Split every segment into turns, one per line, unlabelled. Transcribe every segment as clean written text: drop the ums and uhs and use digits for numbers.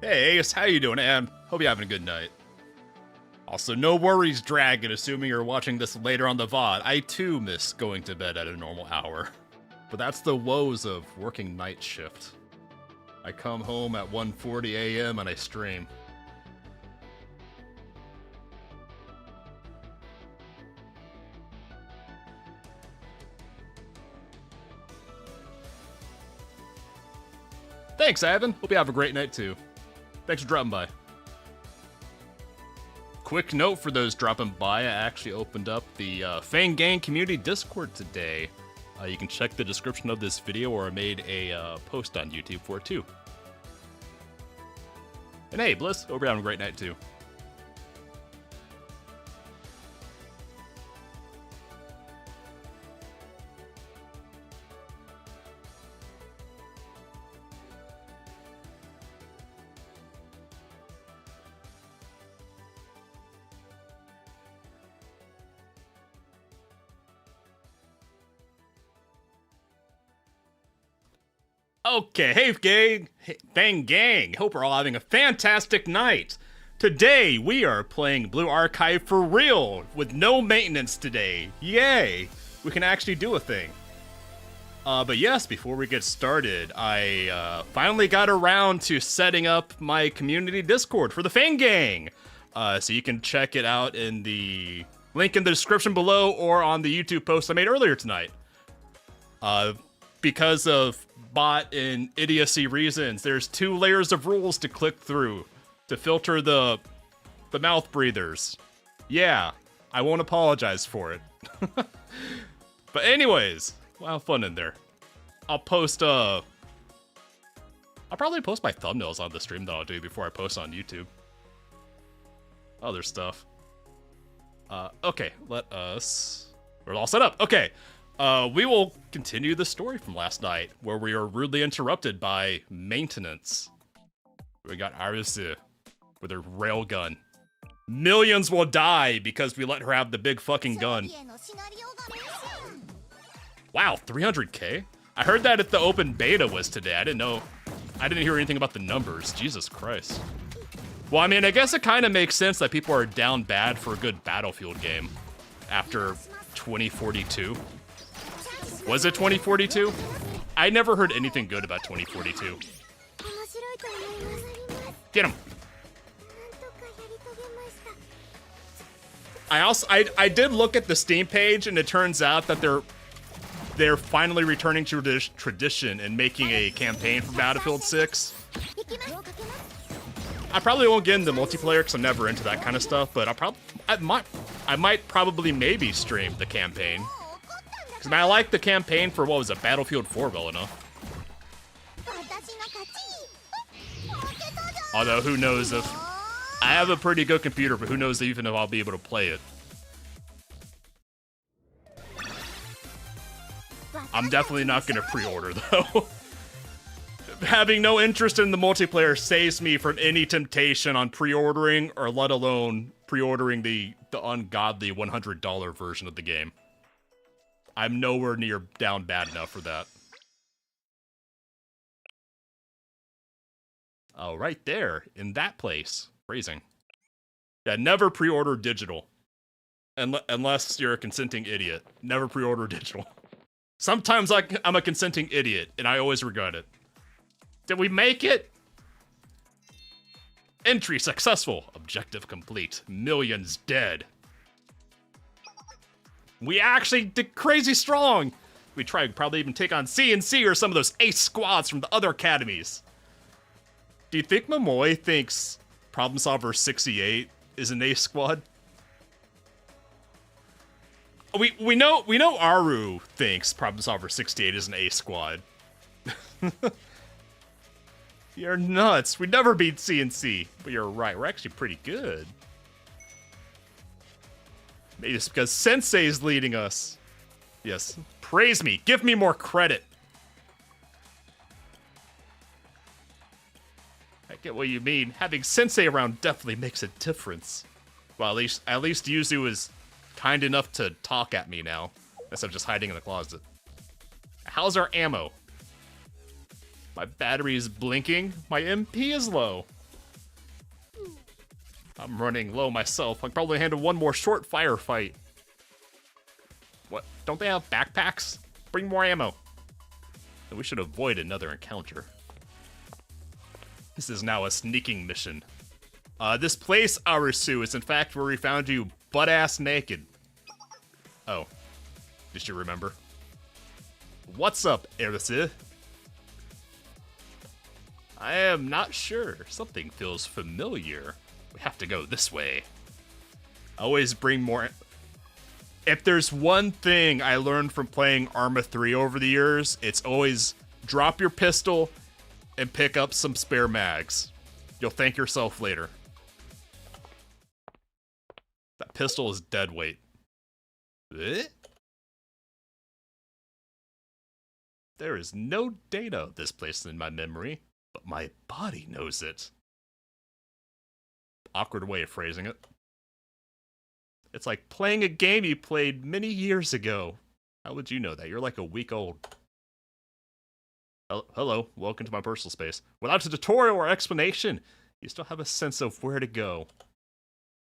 Hey Ace, how you doing, man? Hope you're having a good night. Also, no worries, Dragon, assuming you're watching this later on the VOD. I too miss going to bed at a normal hour. But that's the woes of working night shift. I come home at 1:40 a.m. and I stream. Thanks, Ivan. Hope you have a great night too. Thanks for dropping by. Quick note for those dropping by, I actually opened up the Fang Gang Community Discord today. You can check the description of this video, or I made a post on YouTube for it too. And hey, Bliss, hope you're having a great night too. Okay, hey gang, Fang Gang, hope we're all having a fantastic night. Today, we are playing Blue Archive for real, with no maintenance today. Yay! We can actually do a thing. But yes, before we get started, I finally got around to setting up my community Discord for the Fang Gang. So you can check it out in the link in the description below or on the YouTube post I made earlier tonight. Because of bot and idiocy reasons, there's 2 layers of rules to click through to filter the mouth breathers. Yeah, I won't apologize for it. But anyways, we'll have fun in there. I'll probably post my thumbnails on the stream that I'll do before I post on YouTube. Other stuff. Okay, we're all set up. Okay. We will continue the story from last night, where we were rudely interrupted by maintenance. We got Arisu with her railgun. Millions will die because we let her have the big fucking gun. Wow, 300k? I heard that if the open beta was today. I didn't hear anything about the numbers. Jesus Christ. Well, I mean, I guess it kind of makes sense that people are down bad for a good Battlefield game after 2042. Was it 2042? I never heard anything good about 2042. Get him. I did look at the Steam page, and it turns out that they're finally returning to tradition and making a campaign for Battlefield 6. I probably won't get into multiplayer because I'm never into that kind of stuff, but I might probably maybe stream the campaign. I mean, I like the campaign for, what was it, Battlefield 4 well enough. Although, who knows if... I have a pretty good computer, but who knows even if I'll be able to play it. I'm definitely not going to pre-order, though. Having no interest in the multiplayer saves me from any temptation on pre-ordering, or let alone pre-ordering the ungodly $100 version of the game. I'm nowhere near down bad enough for that. Oh, right there, in that place. Phrasing. Yeah, never pre-order digital. Unless you're a consenting idiot. Never pre-order digital. Sometimes I'm a consenting idiot, and I always regret it. Did we make it? Entry successful. Objective complete. Millions dead. We actually did crazy strong. We tried probably even take on CNC or some of those ace squads from the other academies. Do you think Momoy thinks Problem Solver 68 is an ace squad? We know Aru thinks Problem Solver 68 is an ace squad. You're nuts. We never beat CNC, but you're right. We're actually pretty good. Maybe it's because Sensei's leading us. Yes. Praise me. Give me more credit. I get what you mean. Having Sensei around definitely makes a difference. Well, at least Yuzu is kind enough to talk at me now, instead of just hiding in the closet. How's our ammo? My battery is blinking. My MP is low. I'm running low myself. I can probably handle one more short firefight. What? Don't they have backpacks? Bring more ammo. We should avoid another encounter. This is now a sneaking mission. This place, Arisu, is in fact where we found you butt-ass naked. Oh. Did you remember? What's up, Arisu? I am not sure. Something feels familiar. We have to go this way. Always bring more... If there's one thing I learned from playing Arma 3 over the years, it's always drop your pistol and pick up some spare mags. You'll thank yourself later. That pistol is dead weight. Eh? There is no data of this place in my memory, but my body knows it. Awkward way of phrasing it. It's like playing a game you played many years ago. How would you know that? You're like a week old. Hello, welcome to my personal space. Without a tutorial or explanation, you still have a sense of where to go.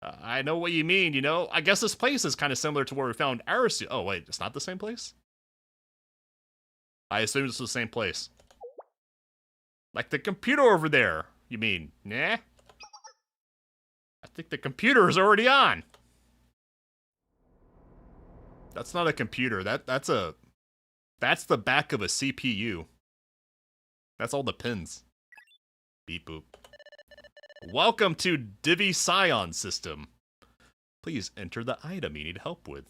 I know what you mean, you know? I guess this place is kind of similar to where we found Arisu. Oh, wait, it's not the same place? I assume it's the same place. Like the computer over there, you mean? Nah? I think the computer is already on. That's not a computer. That's the back of a CPU. That's all the pins. Beep boop. Welcome to Divi Scion System. Please enter the item you need help with.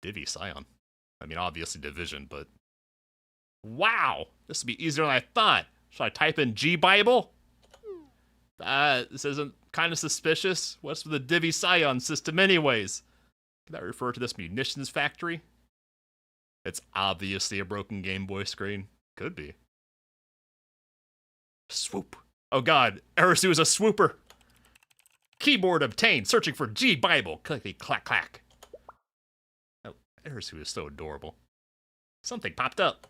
Divi Scion. I mean, obviously division, but... Wow! This will be easier than I thought. Should I type in G-Bible? This isn't kind of suspicious. What's with the Divi Scion System anyways? Could that refer to this munitions factory? It's obviously a broken Game Boy screen. Could be. Swoop. Oh god, Arisu is a swooper. Keyboard obtained, searching for G-Bible. Clickety clack clack. Oh, Arisu is so adorable. Something popped up.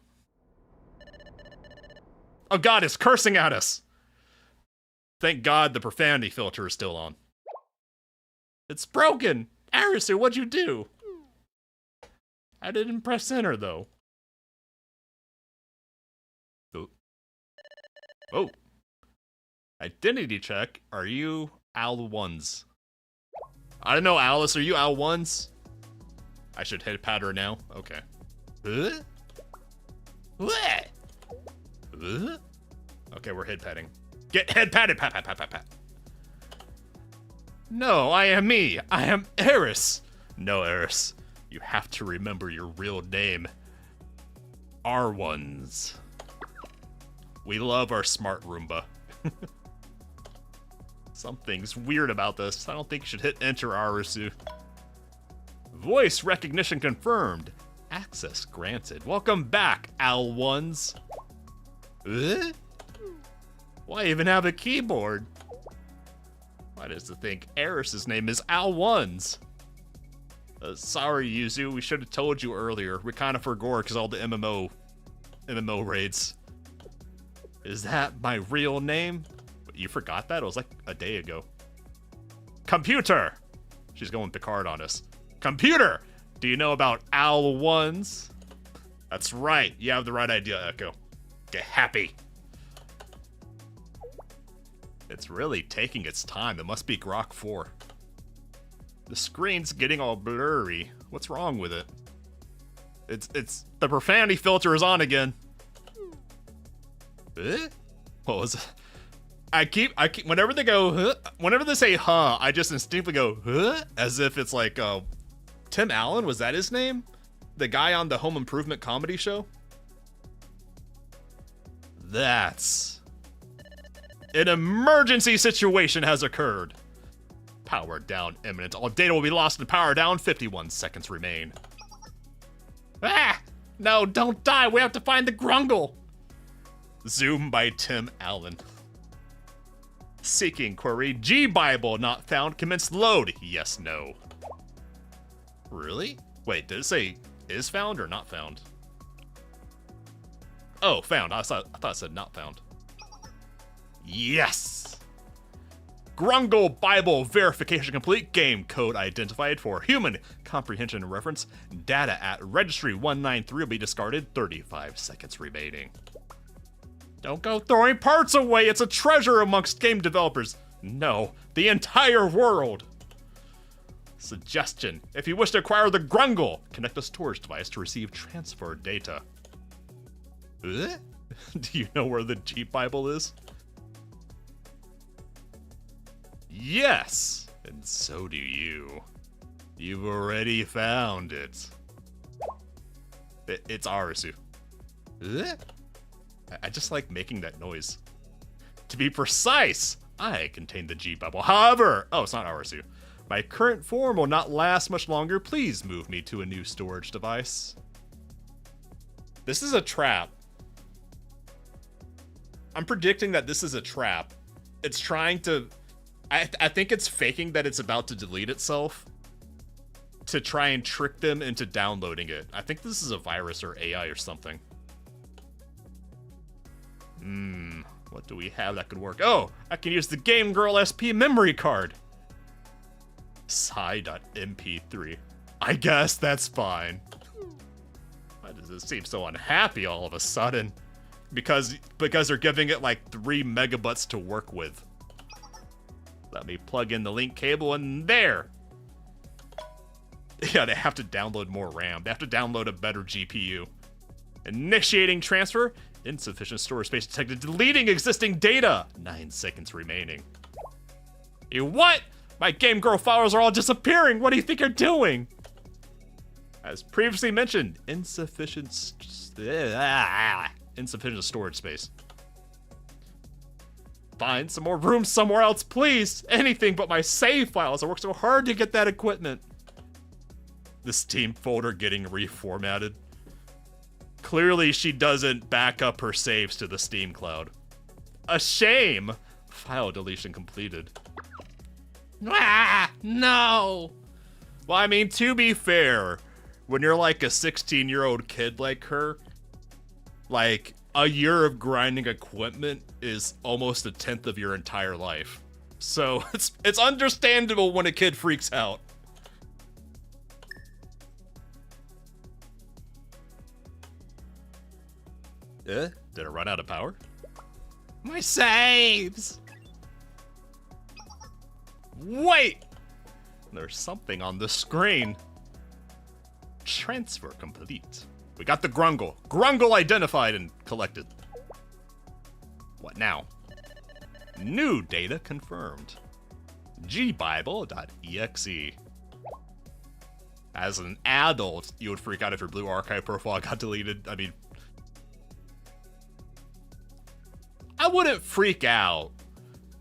Oh god, it's cursing at us. Thank god the profanity filter is still on. It's broken. Arisu, what'd you do? I didn't press enter, though. Oh. Identity check. Are you Al1s? I don't know, Alice. Are you Al1s? I should hit patter now. Okay. What? Okay, we're head patting. Get head patted. Pat, pat, pat, pat, pat. No, I am me. I am Eris. No, Eris. You have to remember your real name. R1s. We love our smart Roomba. Something's weird about this. I don't think you should hit enter, Arisu. Voice recognition confirmed. Access granted. Welcome back, Al1s. Why even have a keyboard? Why does it think Eris's name is Al1s? Sorry, Yuzu. We should have told you earlier. We kind of forgot because all the MMO raids. Is that my real name? You forgot that? It was like a day ago. Computer! She's going Picard on us. Computer! Do you know about Al1s? That's right. You have the right idea, Echo. Get happy. It's really taking its time. It must be Grok 4. The screen's getting all blurry. What's wrong with it? It's the profanity filter is on again. What was it? I keep whenever they go whenever they say huh, I just instinctively go as if it's like Tim Allen, was that his name? The guy on the Home Improvement comedy show? That's an emergency situation has occurred. Power down imminent. All data will be lost in power down. 51 seconds remain. Ah! No, don't die. We have to find the Grungle. Zoom by Tim Allen. Seeking query. G-Bible not found. Commence load. Yes, no. Really? Wait, did it say is found or not found? Oh, found. I thought it said not found. Yes! Grungle Bible verification complete. Game code identified for human comprehension and reference. Data at registry 193 will be discarded. 35 seconds remaining. Don't go throwing parts away. It's a treasure amongst game developers. No, the entire world. Suggestion: if you wish to acquire the Grungle, connect a storage device to receive transfer data. Do you know where the G Bible is? Yes, and so do you. You've already found it. It's Arasu. I just like making that noise. To be precise, I contain the G Bible. However, oh, it's not Arasu. My current form will not last much longer. Please move me to a new storage device. This is a trap. I'm predicting that this is a trap. It's trying to... I think it's faking that it's about to delete itself to try and trick them into downloading it. I think this is a virus or AI or something. What do we have that could work? Oh, I can use the Game Girl SP memory card. Psy.mp3. I guess that's fine. Why does it seem so unhappy all of a sudden? Because they're giving it like 3 megabytes to work with. Let me plug in the link cable and there. Yeah, they have to download more RAM. They have to download a better GPU. Initiating transfer. Insufficient storage space detected. Deleting existing data. 9 seconds remaining. You what? My Game Girl files are all disappearing. What do you think you're doing? As previously mentioned, insufficient storage space. Find some more room somewhere else, please. Anything but my save files. I worked so hard to get that equipment. The Steam folder getting reformatted. Clearly, she doesn't back up her saves to the Steam cloud. A shame. File deletion completed. Ah, no. Well, I mean, to be fair, when you're like a 16-year-old kid like her, like a year of grinding equipment is almost 1/10 of your entire life. So it's understandable when a kid freaks out. Did it run out of power? My saves! Wait! There's something on the screen. Transfer complete. We got the Grungle. Grungle identified and collected. What now? New data confirmed. gbible.exe. As an adult, you would freak out if your Blue Archive profile got deleted. I mean, I wouldn't freak out,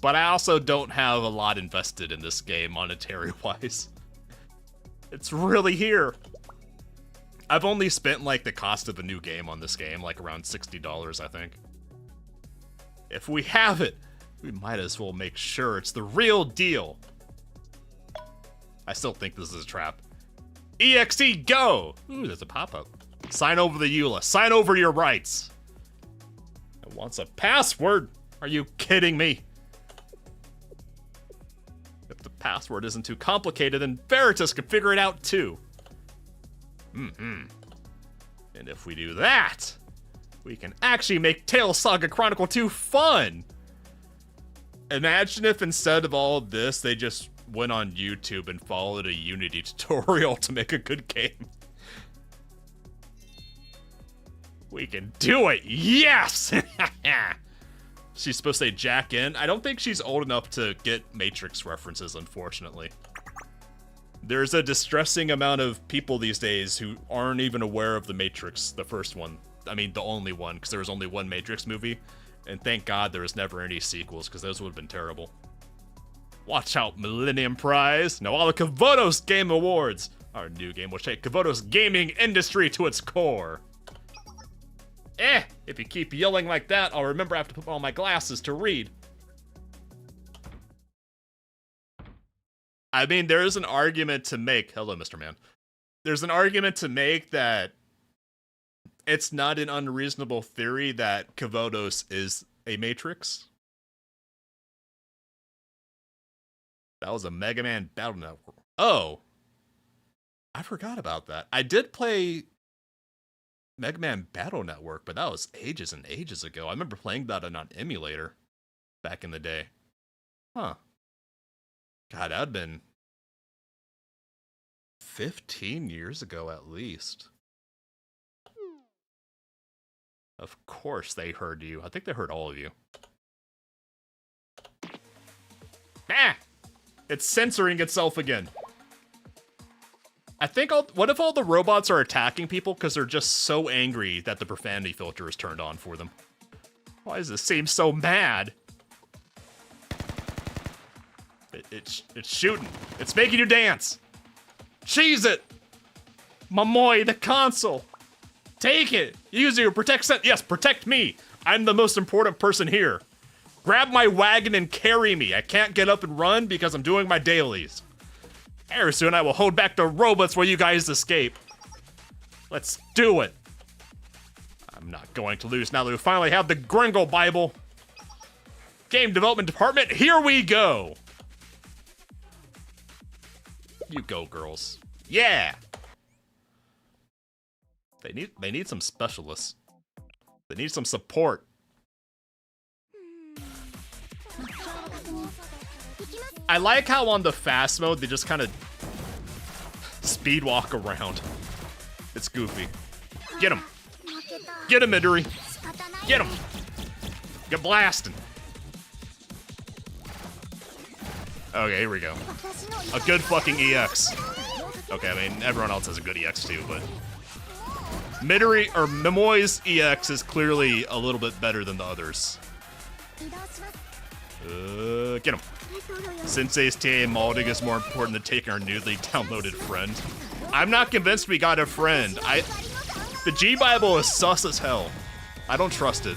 but I also don't have a lot invested in this game monetary-wise. It's really here. I've only spent like the cost of a new game on this game, like around $60, I think. If we have it, we might as well make sure it's the real deal. I still think this is a trap. EXE go! Ooh, there's a pop-up. Sign over the EULA. Sign over your rights. It wants a password. Are you kidding me? If the password isn't too complicated, then Veritas can figure it out too. And if we do that, we can actually make Tales Saga Chronicle 2 fun. Imagine if instead of all of this, they just went on YouTube and followed a Unity tutorial to make a good game. We can do it! Yes! She's supposed to say Jack in. I don't think she's old enough to get Matrix references, unfortunately. There's a distressing amount of people these days who aren't even aware of the Matrix, the first one. I mean, the only one, because there was only one Matrix movie. And thank God there was never any sequels, because those would have been terrible. Watch out, Millennium Prize! Now all the Kavotos Game Awards! Our new game will shake Kavotos gaming industry to its core. If you keep yelling like that, I'll remember I have to put on my glasses to read. I mean, there is an argument to make. Hello, Mr. Man. There's an argument to make that it's not an unreasonable theory that Kavotos is a Matrix. That was a Mega Man Battle Network. Oh. I forgot about that. I did play Mega Man Battle Network, but that was ages and ages ago. I remember playing that on an emulator back in the day. Huh. God, that'd been 15 years ago at least. Of course they heard you. I think they heard all of you. Ah! It's censoring itself again. I think what if all the robots are attacking people because they're just so angry that the profanity filter is turned on for them? Why does this seem so mad? It's shooting. It's making you dance. Cheese it! Mamoy, the console. Take it. Use your protect set. Yes, protect me. I'm the most important person here. Grab my wagon and carry me. I can't get up and run because I'm doing my dailies. Very soon I will hold back the robots while you guys escape. Let's do it. I'm not going to lose now that we finally have the Gringle Bible. Game development department, here we go. You go, girls. Yeah. They need some specialists. They need some support. I like how on the fast mode they just kind of speed walk around. It's goofy. Get him. Get him, Midori. Get him. Get blasting. Okay, here we go. A good fucking EX. Okay, I mean, everyone else has a good EX too, but Midori, or Momoy's EX is clearly a little bit better than the others. Get him. Sensei's TA molding is more important than taking our newly downloaded friend. I'm not convinced we got a friend. The G-Bible is sus as hell. I don't trust it.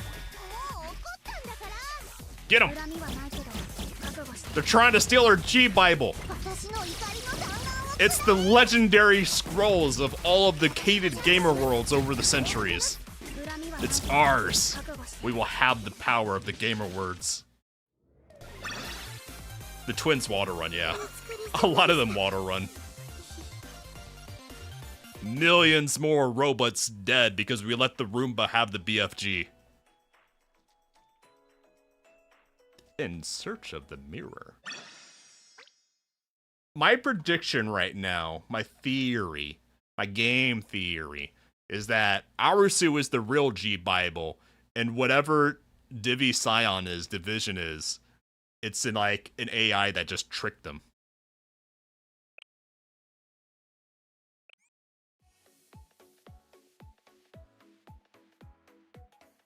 Get him! They're trying to steal our G-Bible. It's the legendary scrolls of all of the hated gamer worlds over the centuries. It's ours. We will have the power of the gamer words. The twins water run, yeah. A lot of them water run. Millions more robots dead because we let the Roomba have the BFG. In search of the mirror. My prediction right now, my theory, my game theory, is that Arusu is the real G-Bible, and whatever Divi Scion is, Division is, it's in like an AI that just tricked them.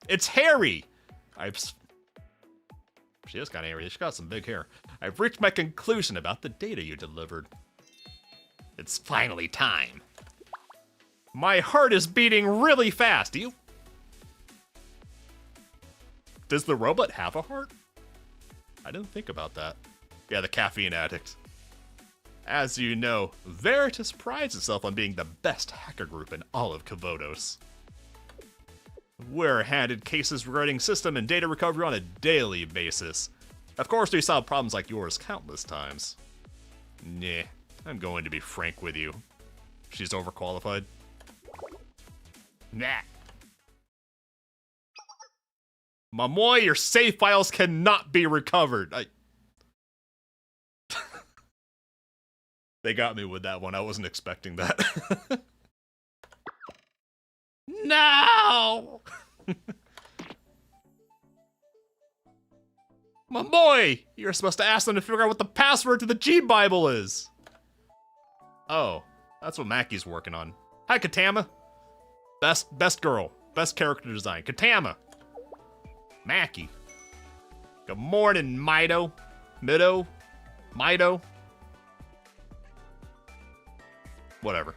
It's hairy! She is kind of hairy. She's got some big hair. I've reached my conclusion about the data you delivered. It's finally time. My heart is beating really fast. Do you? Does the robot have a heart? I didn't think about that. Yeah, the caffeine addict. As you know, Veritas prides itself on being the best hacker group in all of Kavodos. We're handed cases regarding system and data recovery on a daily basis. Of course, we solve problems like yours countless times. Nah, I'm going to be frank with you. She's overqualified. Nah. Mamoy, your save files cannot be recovered. They got me with that one. I wasn't expecting that. No! Mamoy! You're supposed to ask them to figure out what the password to the G-Bible is. Oh, that's what Maki's working on. Hi, Katama. Best girl. Best character design. Katama. Maki. Good morning, Mido. Mido. Whatever.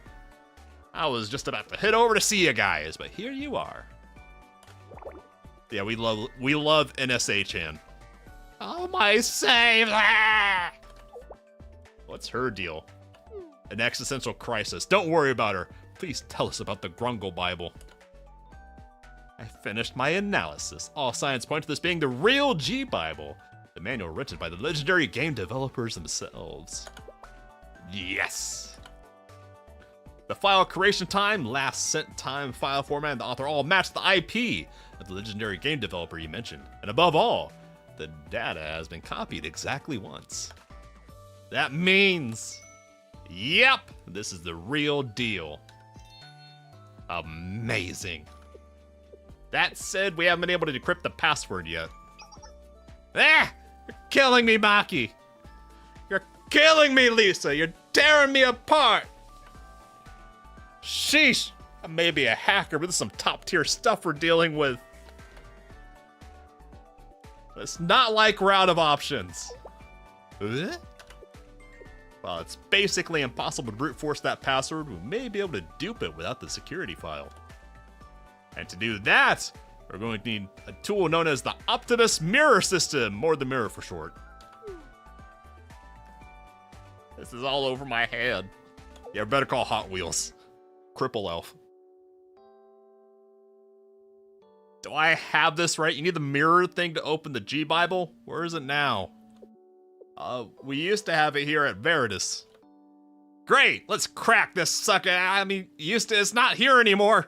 I was just about to head over to see you guys, but here you are. Yeah, we love NSA-chan. Oh, my save! Ah! What's her deal? An existential crisis. Don't worry about her. Please tell us about the Grungle Bible. I finished my analysis. All signs point to this being the real G-Bible. The manual written by the legendary game developers themselves. Yes! The file creation time, last sent time, file format, and the author all match the IP of the legendary game developer you mentioned. And above all, the data has been copied exactly once. That means, yep, this is the real deal. Amazing. That said, we haven't been able to decrypt the password yet. Ah! You're killing me, Maki! You're killing me, Lisa! You're tearing me apart! Sheesh! I may be a hacker, but this is some top-tier stuff we're dealing with. It's not like we're out of options. Well, it's basically impossible to brute force that password. We may be able to dupe it without the security file. And to do that, we're going to need a tool known as the Optimus Mirror System, or the Mirror for short. This is all over my head. Yeah, better call Hot Wheels. Cripple Elf. Do I have this right? You need the mirror thing to open the G-Bible? Where is it now? We used to have it here at Veritas. Great, let's crack this sucker. I mean, it's not here anymore.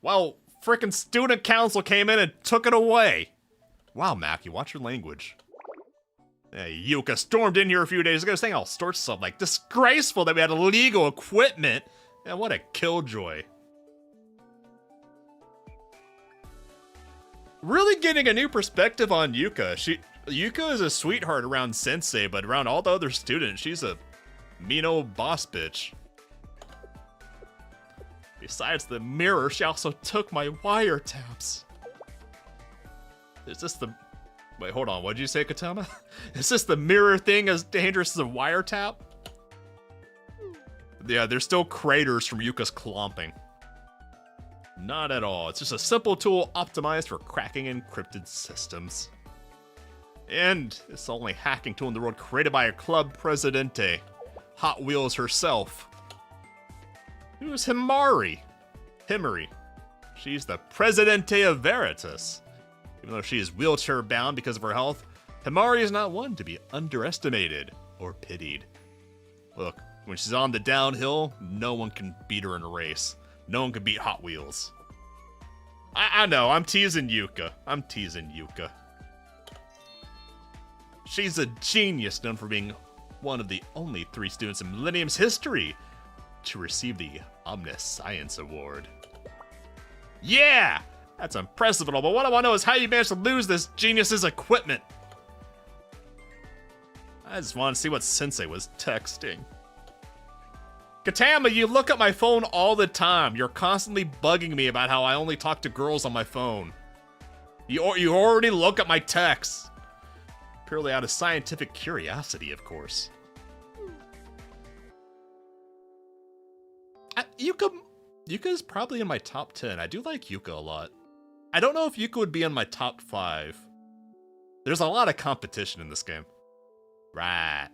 Well, frickin' student council came in and took it away. Wow, Mackie, watch your language. Hey, Yuka stormed in here a few days ago saying all sorts of stuff like disgraceful that we had illegal equipment. And what a killjoy. Really getting a new perspective on Yuka. Yuka is a sweetheart around Sensei, but around all the other students, she's a mean old boss bitch. Besides the mirror, she also took my wiretaps. Is this the... Wait, hold on, what'd you say, Katama? Is this the mirror thing as dangerous as a wiretap? Yeah, there's still craters from Yuka's clomping. Not at all. It's just a simple tool optimized for cracking encrypted systems. And it's the only hacking tool in the world created by a club presidente, Hot Wheels herself. Who's Himari? She's the Presidente of Veritas. Even though she is wheelchair bound because of her health, Himari is not one to be underestimated or pitied. Look, when she's on the downhill, no one can beat her in a race. No one can beat Hot Wheels. I know, I'm teasing Yuka. She's a genius, known for being one of the only 3 students in Millennium's history to receive the Omniscience Award. Yeah! That's impressive and all, but what I want to know is how you managed to lose this genius's equipment. I just want to see what Sensei was texting. Katama, you look at my phone all the time. You're constantly bugging me about how I only talk to girls on my phone. You already look at my texts. Purely out of scientific curiosity, of course. Yuka's probably in my top 10. I do like Yuka a lot. I don't know if Yuka would be in my top 5. There's a lot of competition in this game. Right.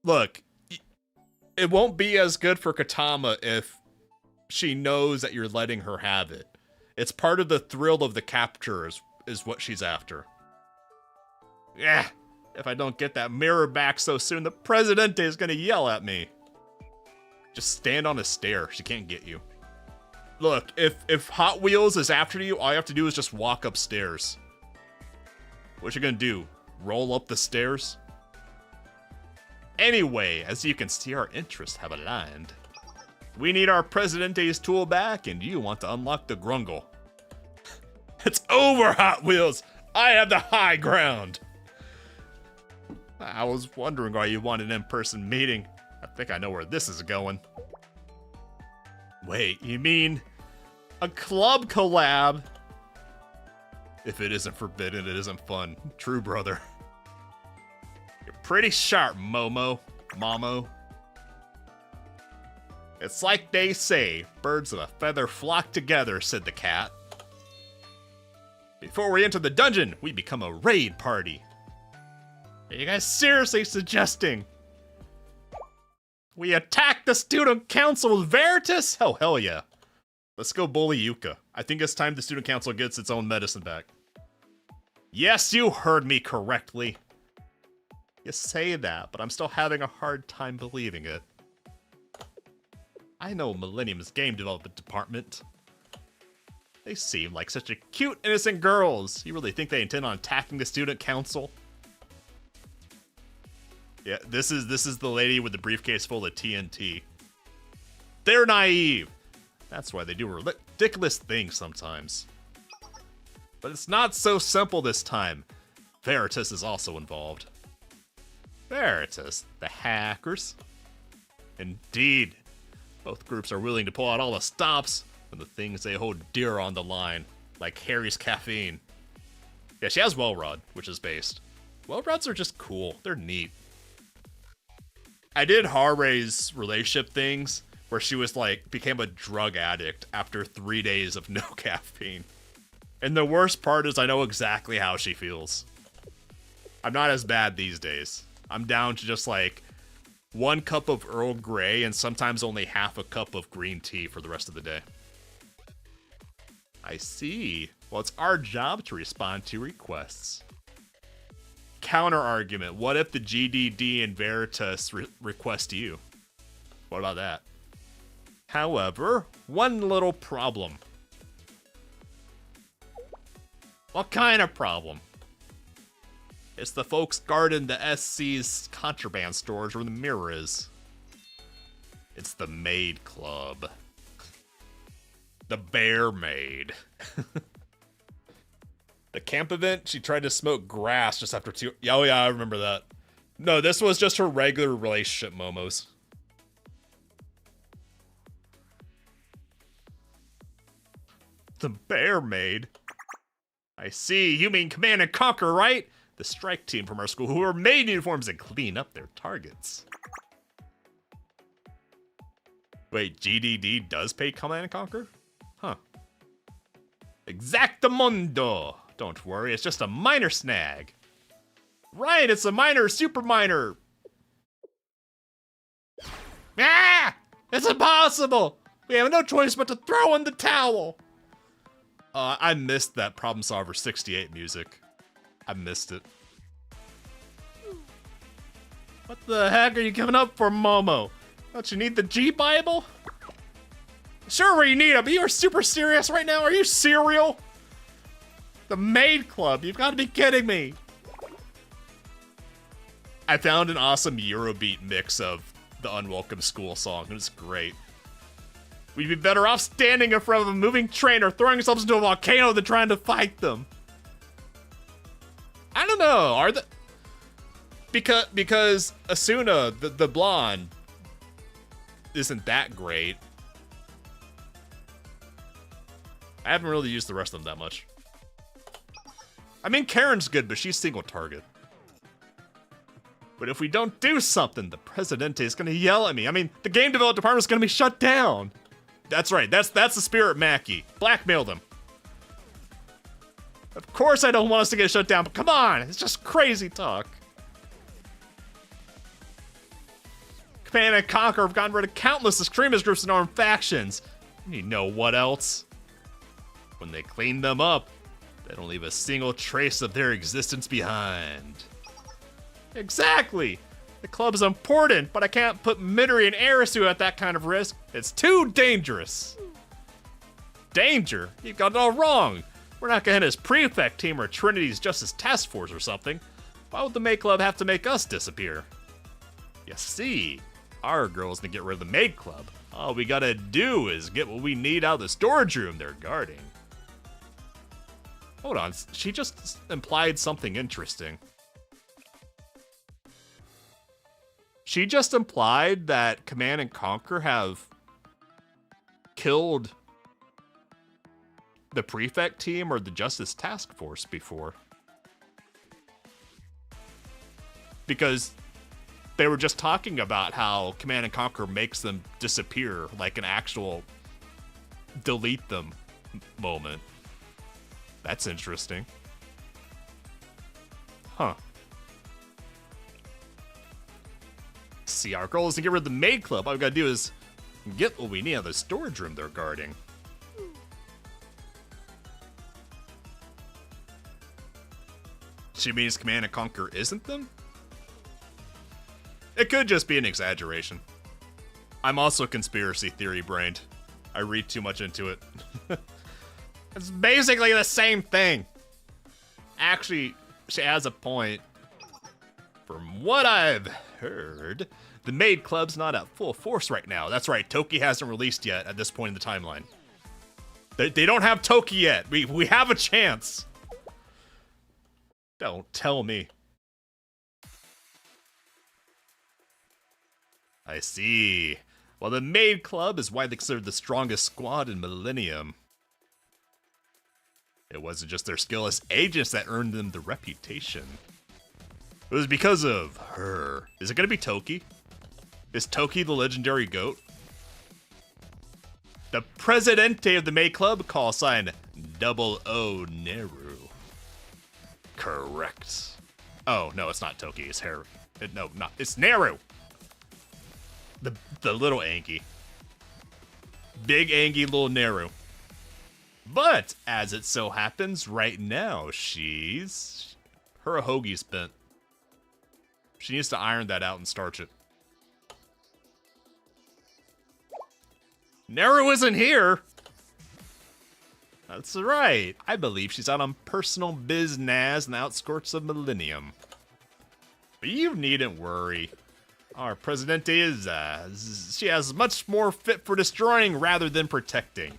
Look, it won't be as good for Katama if she knows that you're letting her have it. It's part of the thrill of the capture is what she's after. If I don't get that mirror back so soon, the Presidente is gonna yell at me. Just stand on a stair. She can't get you. Look, if Hot Wheels is after you, all you have to do is just walk upstairs. What you gonna do? Roll up the stairs? Anyway, as you can see, our interests have aligned. We need our Presidente's tool back, and you want to unlock the Grungle. It's over, Hot Wheels! I have the high ground! I was wondering why you want an in-person meeting. I think I know where this is going. Wait, you mean a club collab? If it isn't forbidden, it isn't fun. True, brother. You're pretty sharp, Momo. It's like they say, birds of a feather flock together, said the cat. Before we enter the dungeon, we become a raid party. Are you guys seriously suggesting we attack the student council with Veritas? Oh, hell yeah. Let's go bully Yuka. I think it's time the student council gets its own medicine back. Yes, you heard me correctly. You say that, but I'm still having a hard time believing it. I know Millennium's game development department. They seem like such a cute, innocent girls. You really think they intend on attacking the student council? Yeah, this is the lady with the briefcase full of TNT. They're naive. That's why they do ridiculous things sometimes. But it's not so simple this time. Veritas is also involved. Veritas, the hackers. Indeed. Both groups are willing to pull out all the stops when the things they hold dear are on the line, like Harry's caffeine. Yeah, she has Wellrod, which is based. Wellrods are just cool. They're neat. I did Hare's relationship things, where she was like, became a drug addict after 3 days of no caffeine. And the worst part is I know exactly how she feels. I'm not as bad these days. I'm down to just like 1 cup of Earl Grey and sometimes only half a cup of green tea for the rest of the day. I see. Well, it's our job to respond to requests. Counter argument. What if the GDD and Veritas request you? What about that? However, one little problem. What kind of problem? It's the folks guarding the SC's contraband storage where the mirror is. It's the Maid Club. The Bear Maid. The camp event, she tried to smoke grass just after 2... Oh yeah, I remember that. No, this was just her regular relationship momos. The Bear Maid? I see, you mean Command and Conquer, right? The strike team from our school who wear maid uniforms and clean up their targets. Wait, GDD does pay Command and Conquer? Huh. Exactamundo! Don't worry, it's just a minor snag. Right, it's a minor, super minor. Ah! It's impossible! We have no choice but to throw in the towel! I missed that Problem Solver 68 music. I missed it. What the heck are you giving up for, Momo? Don't you need the G-Bible? Sure you need it, but you are super serious right now? Are you serial? The Maid Club, you've got to be kidding me. I found an awesome Eurobeat mix of the Unwelcome School song. It was great. We'd be better off standing in front of a moving train or throwing ourselves into a volcano than trying to fight them. I don't know, are the... Because Asuna, the blonde, isn't that great. I haven't really used the rest of them that much. I mean, Karen's good, but she's single target. But if we don't do something, the Presidente is gonna yell at me. I mean, the game development department is gonna be shut down. That's right, that's the spirit, Mackie. Blackmail them. Of course I don't want us to get shut down, but come on, it's just crazy talk. Command and Conquer have gotten rid of countless extremist groups and armed factions. You know what else? When they clean them up, they don't leave a single trace of their existence behind. Exactly! The club's important, but I can't put Midori and Arisu at that kind of risk. It's too dangerous. Danger? You've got it all wrong. We're not gonna hit his prefect team or Trinity's Justice Task Force or something. Why would the Maid Club have to make us disappear? You see, our girls can get rid of the Maid Club. All we gotta do is get what we need out of the storage room they're guarding. Hold on, she just implied something interesting. She just implied that Command and Conquer have killed the Prefect team or the Justice Task Force before. Because they were just talking about how Command and Conquer makes them disappear, like an actual delete them moment. That's interesting. Huh. See, our goal is to get rid of the Maid Club. All we gotta do is get what we need out of the storage room they're guarding. She means Command and Conquer isn't them? It could just be an exaggeration. I'm also conspiracy theory brained. I read too much into it. It's basically the same thing. Actually, she has a point. From what I've heard, the Maid Club's not at full force right now. That's right, Toki hasn't released yet at this point in the timeline. They don't have Toki yet. We have a chance. Don't tell me. I see. Well, the Maid Club is widely considered the strongest squad in Millennium. It wasn't just their skill as agents that earned them the reputation. It was because of her. Is it gonna be Toki? Is Toki the legendary goat? The Presidente of the Maid Club, call sign 00 Neru. Correct. Oh, no, it's not Toki, it's Haru. No, not, it's Neru! The little Angie. Big Angie, little Neru. But, as it so happens, right now, her hoagie's bent. She needs to iron that out and starch it. Neru isn't here! That's right. I believe she's out on personal business in the outskirts of Millennium. But you needn't worry. Our Presidente she has much more fit for destroying rather than protecting.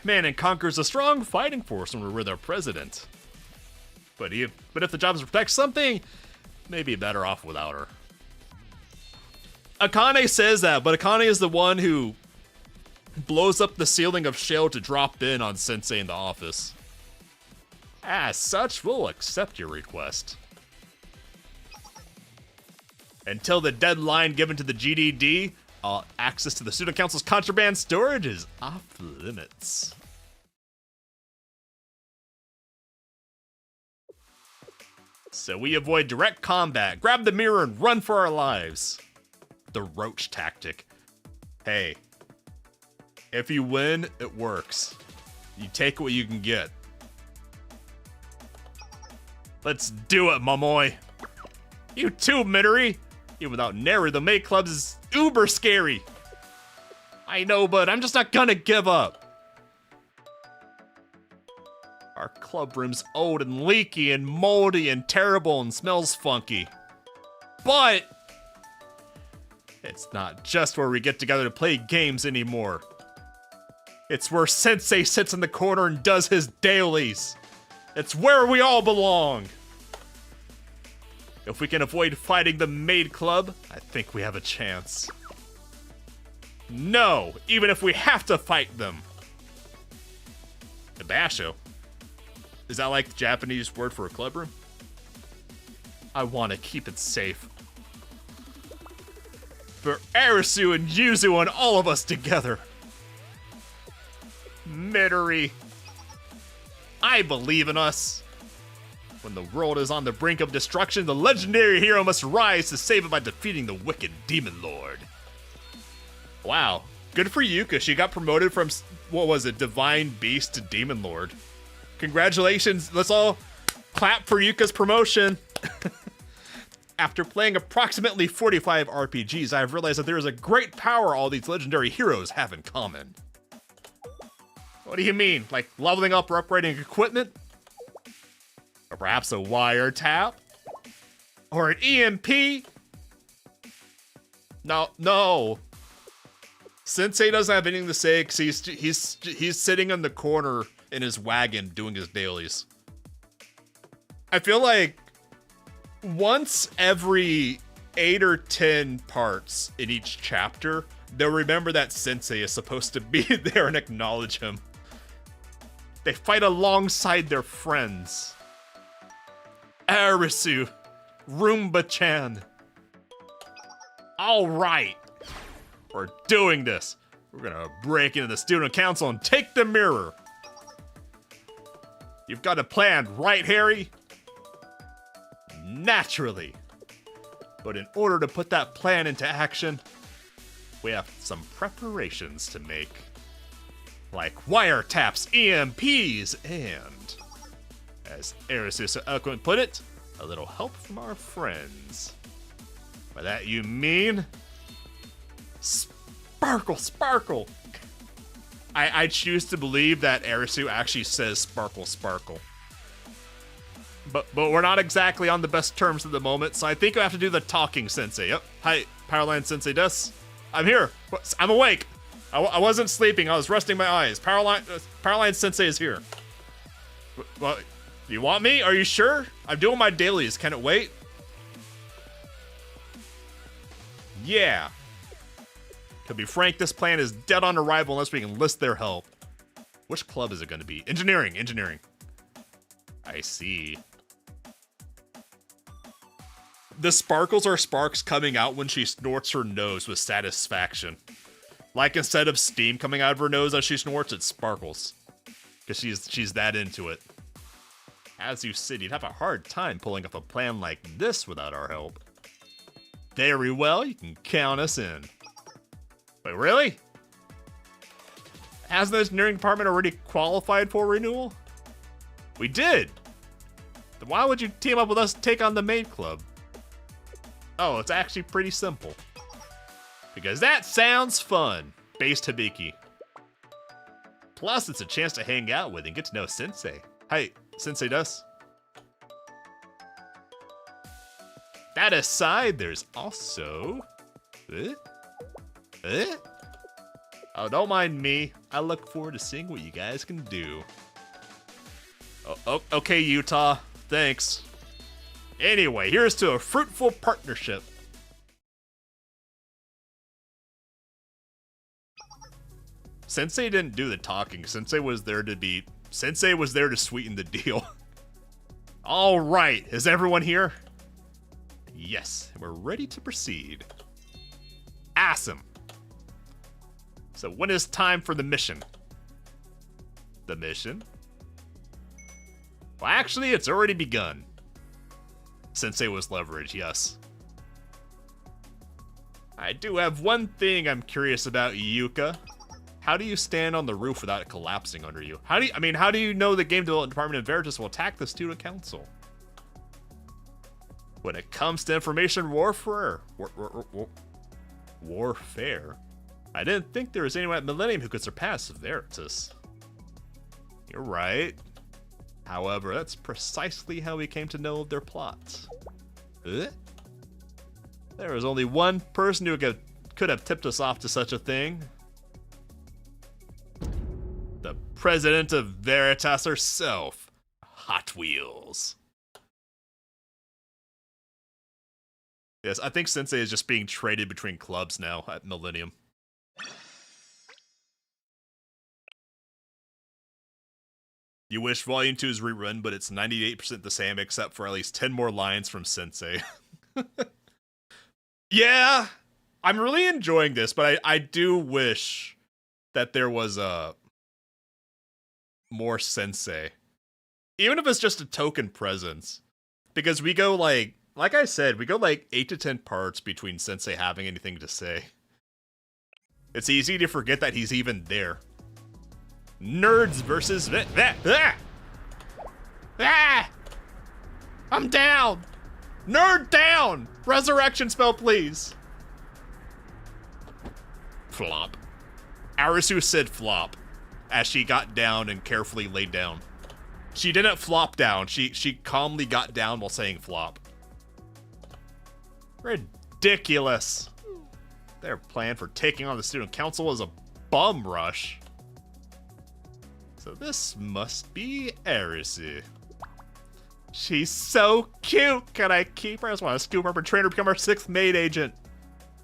Command and Conquer's a strong fighting force when we're with our president. But if the job is to protect something, maybe better off without her. Akane says that, but Akane is the one who blows up the ceiling of shell to drop in on Sensei in the office. As such, we'll accept your request. Until the deadline given to the GDD, access to the Student Council's contraband storage is off limits. So we avoid direct combat, grab the mirror, and run for our lives. The roach tactic. Hey, if you win, it works. You take what you can get. Let's do it, Momoy. You too, Midori. Even without Neru, the Maid Club is uber scary. I know, but I'm just not gonna give up. Our club room's old and leaky and moldy and terrible and smells funky. But it's not just where we get together to play games anymore. It's where Sensei sits in the corner and does his dailies. It's where we all belong. If we can avoid fighting the Maid Club, I think we have a chance. No, even if we have to fight them. The basho. Is that like the Japanese word for a club room? I want to keep it safe. For Arisu and Yuzu and all of us together. Midori. I believe in us. When the world is on the brink of destruction, the legendary hero must rise to save it by defeating the wicked Demon Lord. Wow, good for Yuka. She got promoted from, what was it, Divine Beast to Demon Lord. Congratulations, let's all clap for Yuka's promotion. After playing approximately 45 RPGs, I have realized that there is a great power all these legendary heroes have in common. What do you mean? Like leveling up or upgrading equipment? Or perhaps a wiretap? Or an EMP? No. Sensei doesn't have anything to say because he's sitting in the corner in his wagon doing his dailies. I feel like once every 8 or 10 parts in each chapter, they'll remember that Sensei is supposed to be there and acknowledge him. They fight alongside their friends. Arisu, Roomba-chan. All right, we're doing this. We're gonna break into the student council and take the mirror. You've got a plan, right, Harry? Naturally. But in order to put that plan into action, we have some preparations to make. Like wiretaps, EMPs, and As Arisu so eloquently put it, a little help from our friends. By that you mean... Sparkle, sparkle! I choose to believe that Arisu actually says sparkle, sparkle. But we're not exactly on the best terms at the moment, so I think I have to do the talking sensei. Yep. Hi, Powerlines Sensei Des. I'm here. I'm awake. I wasn't sleeping. I was resting my eyes. Powerline Sensei is here. Well, you want me? Are you sure? I'm doing my dailies. Can it wait? Yeah. To be frank, this plan is dead on arrival unless we can enlist their help. Which club is it going to be? Engineering. I see. The sparkles are sparks coming out when she snorts her nose with satisfaction. Like instead of steam coming out of her nose as she snorts, it's sparkles. Because she's that into it. As you said, you'd have a hard time pulling up a plan like this without our help. Very well, you can count us in. Wait, really? Hasn't the engineering department already qualified for renewal? We did! Then why would you team up with us to take on the maid club? Oh, it's actually pretty simple. Because that sounds fun, based Hibiki. Plus, it's a chance to hang out with and get to know Sensei. Hi, Sensei Des. That aside, there's also... Oh, don't mind me. I look forward to seeing what you guys can do. Oh, okay, Utah. Thanks. Anyway, here's to a fruitful partnership. Sensei didn't do the talking. Sensei was there to sweeten the deal. All right, is everyone here? Yes, we're ready to proceed. Awesome. So when is time for the mission? The mission? Well, actually, it's already begun. Sensei was leverage, yes. I do have one thing I'm curious about, Yuka. How do you stand on the roof without it collapsing under you? How do you know the game development department of Veritas will attack the student council? When it comes to information warfare, I didn't think there was anyone at Millennium who could surpass Veritas. You're right. However, that's precisely how we came to know of their plots. There was only one person who could have tipped us off to such a thing. The president of Veritas herself, Hot Wheels. Yes, I think Sensei is just being traded between clubs now at Millennium. You wish Volume 2 is rerun, but it's 98% the same except for at least 10 more lines from Sensei. Yeah, I'm really enjoying this, but I do wish that there was more Sensei. Even if it's just a token presence. Because we go like I said, we go like 8 to 10 parts between Sensei having anything to say. It's easy to forget that he's even there. Nerds versus I'm down! Nerd down! Resurrection spell, please! Flop. Arisu said flop, as she got down and carefully laid down. She didn't flop down, she calmly got down while saying flop. Ridiculous. Their plan for taking on the student council was a bum rush. So this must be Arisu. She's so cute! Can I keep her? I just want to scoop her up and train her to become our 6th maid agent.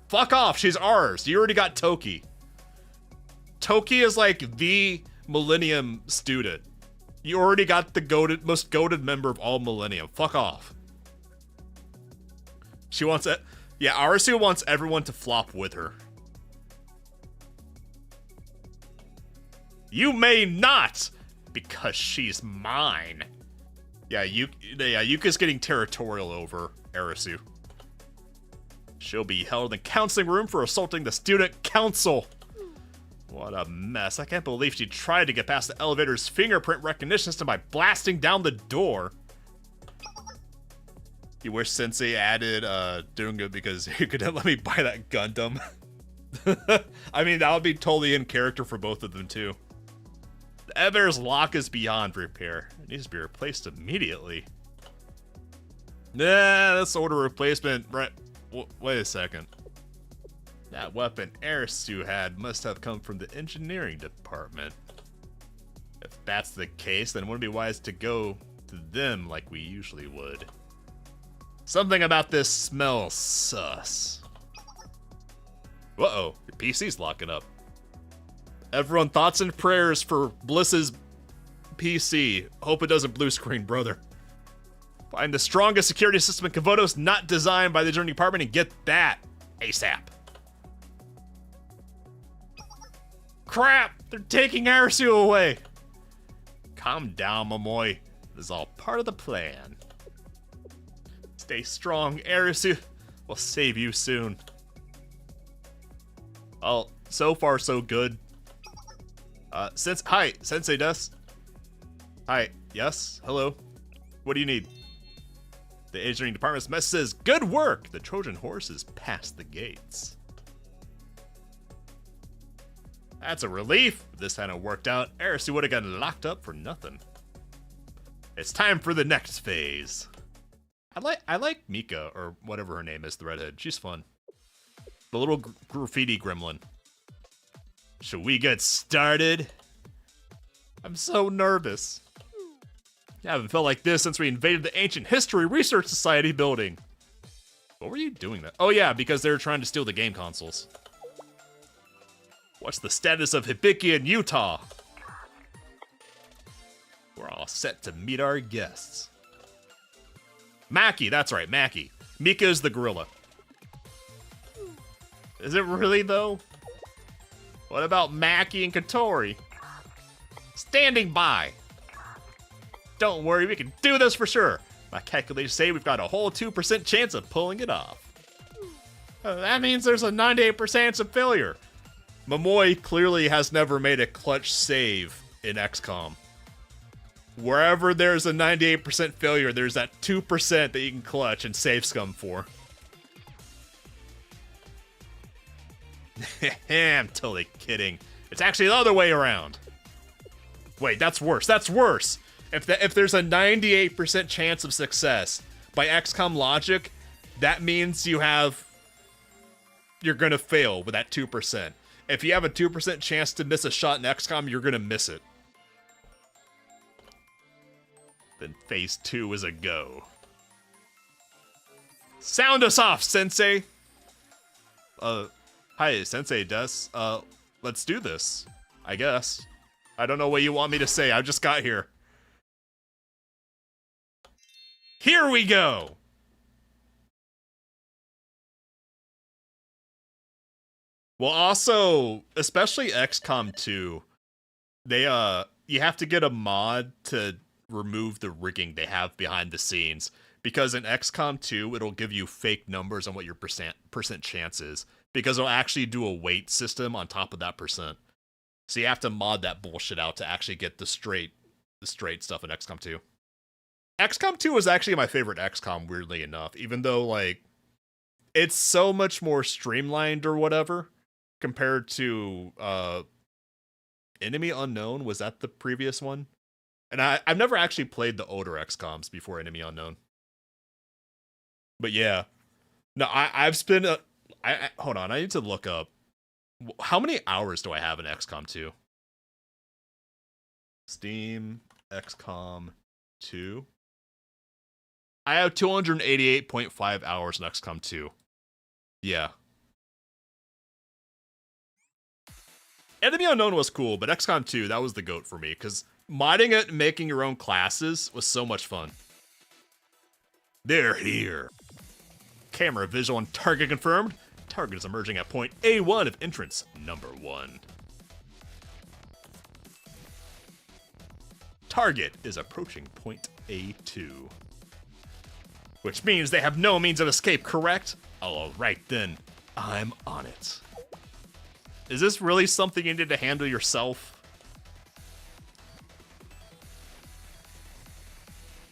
Fuck off, she's ours. You already got Toki. Toki is like the Millennium student. You already got the most goated member of all Millennium. Fuck off. She wants it. Yeah, Arisu wants everyone to flop with her. You may not, because she's mine. Yeah, Yuka's getting territorial over Arisu. She'll be held in the counseling room for assaulting the student council. What a mess. I can't believe she tried to get past the elevator's fingerprint recognition system by blasting down the door. You wish Sensei added doing it because he couldn't let me buy that Gundam. I mean, that would be totally in character for both of them, too. The elevator's lock is beyond repair. It needs to be replaced immediately. Nah, let's order replacement. Right. Wait a second. That weapon Arisu had must have come from the engineering department. If that's the case, then it wouldn't be wise to go to them like we usually would. Something about this smells sus. Uh-oh, your PC's locking up. Everyone, thoughts and prayers for Bliss's PC. Hope it doesn't blue screen, brother. Find the strongest security system in Kavotos not designed by the engineering department and get that ASAP. Crap! They're taking Arisu away! Calm down, Momoy. This is all part of the plan. Stay strong, Arisu. We'll save you soon. Oh, so far so good. Hi, Sensei TOS. Hi, yes, hello. What do you need? The engineering department's message says, good work! The Trojan horse is past the gates. That's a relief. If this hadn't worked out, Arisu would have gotten locked up for nothing. It's time for the next phase. I like Mika, or whatever her name is, the redhead. She's fun. The little graffiti gremlin. Should we get started? I'm so nervous. I haven't felt like this since we invaded the Ancient History Research Society building. What were you doing that? Oh yeah, because they were trying to steal the game consoles. What's the status of Hibiki in Utah? We're all set to meet our guests. Maki, that's right, Maki. Mika is the gorilla. Is it really, though? What about Maki and Katori? Standing by. Don't worry, we can do this for sure. My calculations say we've got a whole 2% chance of pulling it off. That means there's a 98% chance of failure. Momoy clearly has never made a clutch save in XCOM. Wherever there's a 98% failure, there's that 2% that you can clutch and save scum for. I'm totally kidding. It's actually the other way around. Wait, that's worse. That's worse. If there's a 98% chance of success by XCOM logic, that means you're gonna fail with that 2%. If you have a 2% chance to miss a shot in XCOM, you're gonna miss it. Then phase 2 is a go. Sound us off, Sensei! Hi, Sensei TOS. Let's do this, I guess. I don't know what you want me to say, I just got here. Here we go! Well, also, especially XCOM 2, you have to get a mod to remove the rigging they have behind the scenes, because in XCOM 2 it'll give you fake numbers on what your percent chance is, because it'll actually do a weight system on top of that percent. So you have to mod that bullshit out to actually get the straight stuff in XCOM 2. XCOM 2 was actually my favorite XCOM, weirdly enough, even though like it's so much more streamlined or whatever compared to Enemy Unknown. Was that the previous one? And I've never actually played the older XCOMs before Enemy Unknown. But yeah. No, I've spent hold on, I need to look up. How many hours do I have in XCOM 2? Steam, XCOM 2. I have 288.5 hours in XCOM 2. Yeah. Enemy Unknown was cool, but XCOM 2, that was the GOAT for me, because modding it and making your own classes was so much fun. They're here. Camera visual and target confirmed. Target is emerging at point A1 of entrance number 1. Target is approaching point A2. Which means they have no means of escape, correct? Alright then, I'm on it. Is this really something you need to handle yourself?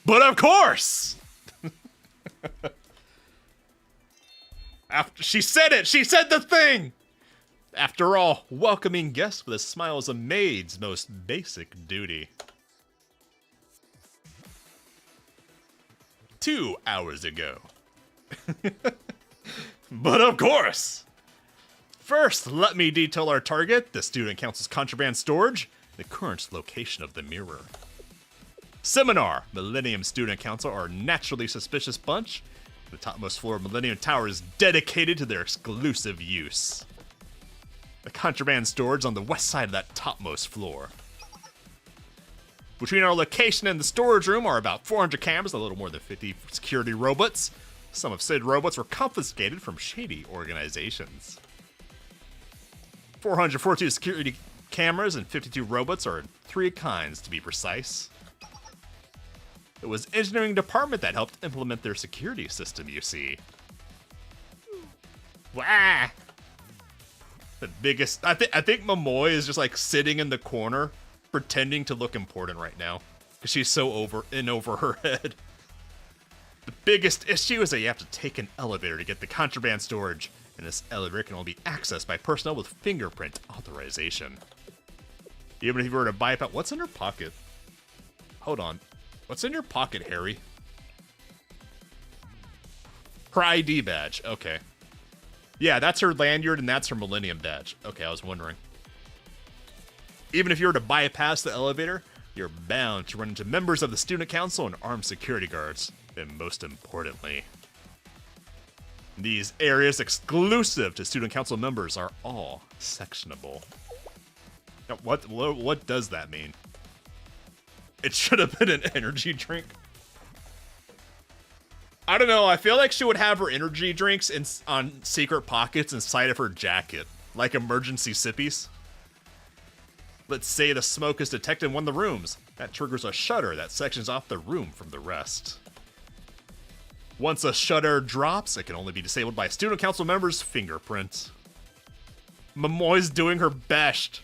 But of course! After she said it! She said the thing! After all, welcoming guests with a smile is a maid's most basic duty. 2 hours ago. But of course! First, let me detail our target, the Student Council's contraband storage, the current location of the mirror. Seminar, Millennium Student Council are a naturally suspicious bunch. The topmost floor of Millennium Tower is dedicated to their exclusive use. The contraband storage on the west side of that topmost floor. Between our location and the storage room are about 400 cameras, a little more than 50 security robots. Some of said robots were confiscated from shady organizations. 442 security cameras and 52 robots are 3 kinds to be precise. It was engineering department that helped implement their security system, you see. Wah! The biggest, I think Momoy is just like sitting in the corner, pretending to look important right now, because she's so over her head. The biggest issue is that you have to take an elevator to get the contraband storage, and this elevator can only be accessed by personnel with fingerprint authorization. Even if you were to bypass, what's in her pocket? Hold on, what's in your pocket, Harry? Her ID badge, okay. Yeah, that's her lanyard and that's her Millennium badge. Okay, I was wondering. Even if you were to bypass the elevator, you're bound to run into members of the Student Council and armed security guards. And most importantly, these areas exclusive to Student Council members are all sectionable. Now, what does that mean? It should have been an energy drink. I don't know, I feel like she would have her energy drinks on secret pockets inside of her jacket, like emergency sippies. Let's say the smoke is detected in one of the rooms. That triggers a shutter that sections off the room from the rest. Once a shutter drops, it can only be disabled by Student Council members' fingerprint. Momoy's doing her best.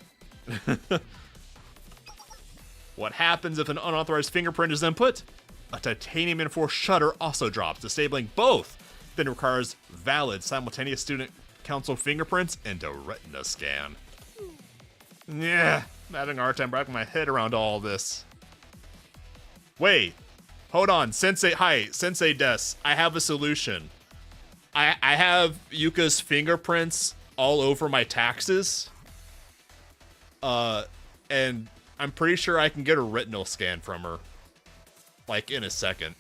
What happens if an unauthorized fingerprint is input? A titanium enforced shutter also drops, disabling both. Then requires valid simultaneous Student Council fingerprints and a retina scan. Yeah, I'm having a hard time wrapping my head around all this. Wait, hold on, Sensei Des, I have a solution. I have Yuka's fingerprints all over my taxes. And I'm pretty sure I can get a retinal scan from her. Like, in a second.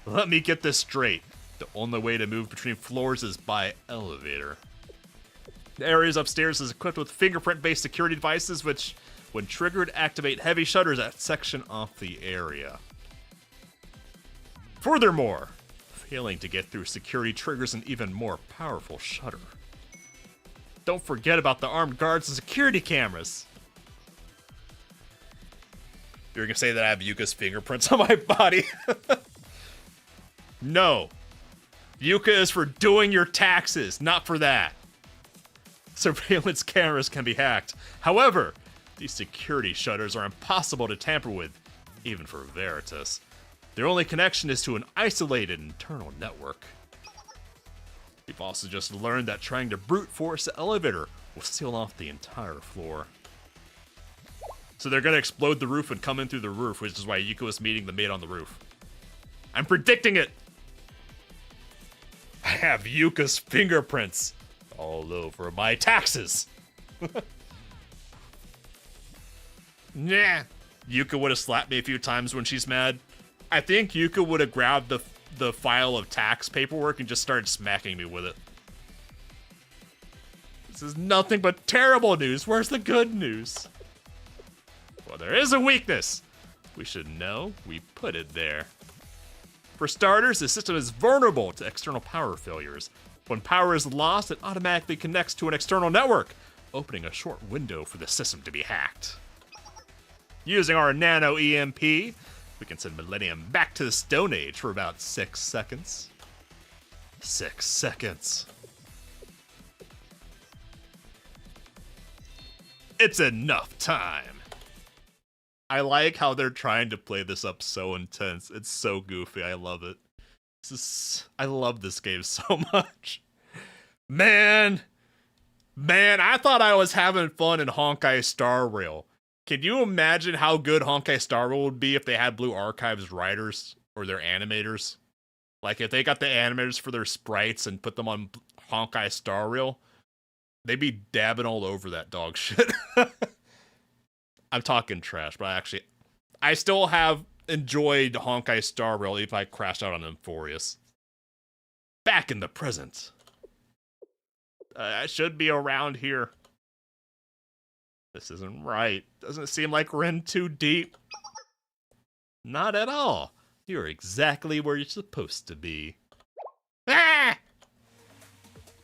Let me get this straight. The only way to move between floors is by elevator. The areas upstairs is equipped with fingerprint-based security devices which, when triggered, activate heavy shutters that section off the area. Furthermore, failing to get through security triggers an even more powerful shutter. Don't forget about the armed guards and security cameras. You're gonna say that I have Yuka's fingerprints on my body? No. Yuka is for doing your taxes, not for that. Surveillance cameras can be hacked. However, these security shutters are impossible to tamper with, even for Veritas. Their only connection is to an isolated internal network. We've also just learned that trying to brute force the elevator will seal off the entire floor. So they're gonna explode the roof and come in through the roof, which is why Yuka was meeting the maid on the roof. I'm predicting it! I have Yuka's fingerprints all over my taxes! Nah. Yuka would have slapped me a few times when she's mad. I think Yuka would have grabbed the file of tax paperwork and just started smacking me with it. This is nothing but terrible news. Where's the good news? Well, there is a weakness. We should know we put it there. For starters, the system is vulnerable to external power failures. When power is lost, it automatically connects to an external network, opening a short window for the system to be hacked. Using our nano EMP, we can send Millennium back to the Stone Age for about 6 seconds. 6 seconds. It's enough time. I like how they're trying to play this up so intense. It's so goofy. I love it. I love this game so much. Man, I thought I was having fun in Honkai Star Rail. Can you imagine how good Honkai Star Rail would be if they had Blue Archive's writers or their animators? Like, if they got the animators for their sprites and put them on Honkai Star Rail, they'd be dabbing all over that dog shit. I'm talking trash, but I still have enjoyed Honkai Star Rail if I crashed out on Emphorius. Back in the present. I should be around here. This isn't right. Doesn't it seem like we're in too deep? Not at all. You're exactly where you're supposed to be. Ah!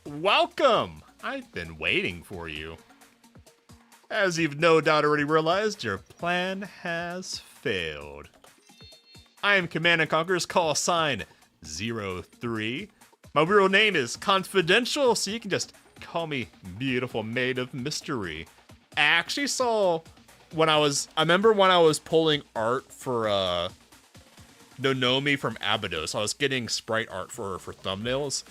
Welcome! I've been waiting for you. As you've no doubt already realized, your plan has failed. I am Command & Conqueror's call sign 03. My real name is Confidential, so you can just call me Beautiful Maid of Mystery. I actually saw I remember when I was pulling art for Nonomi from Abydos. I was getting sprite art for thumbnails.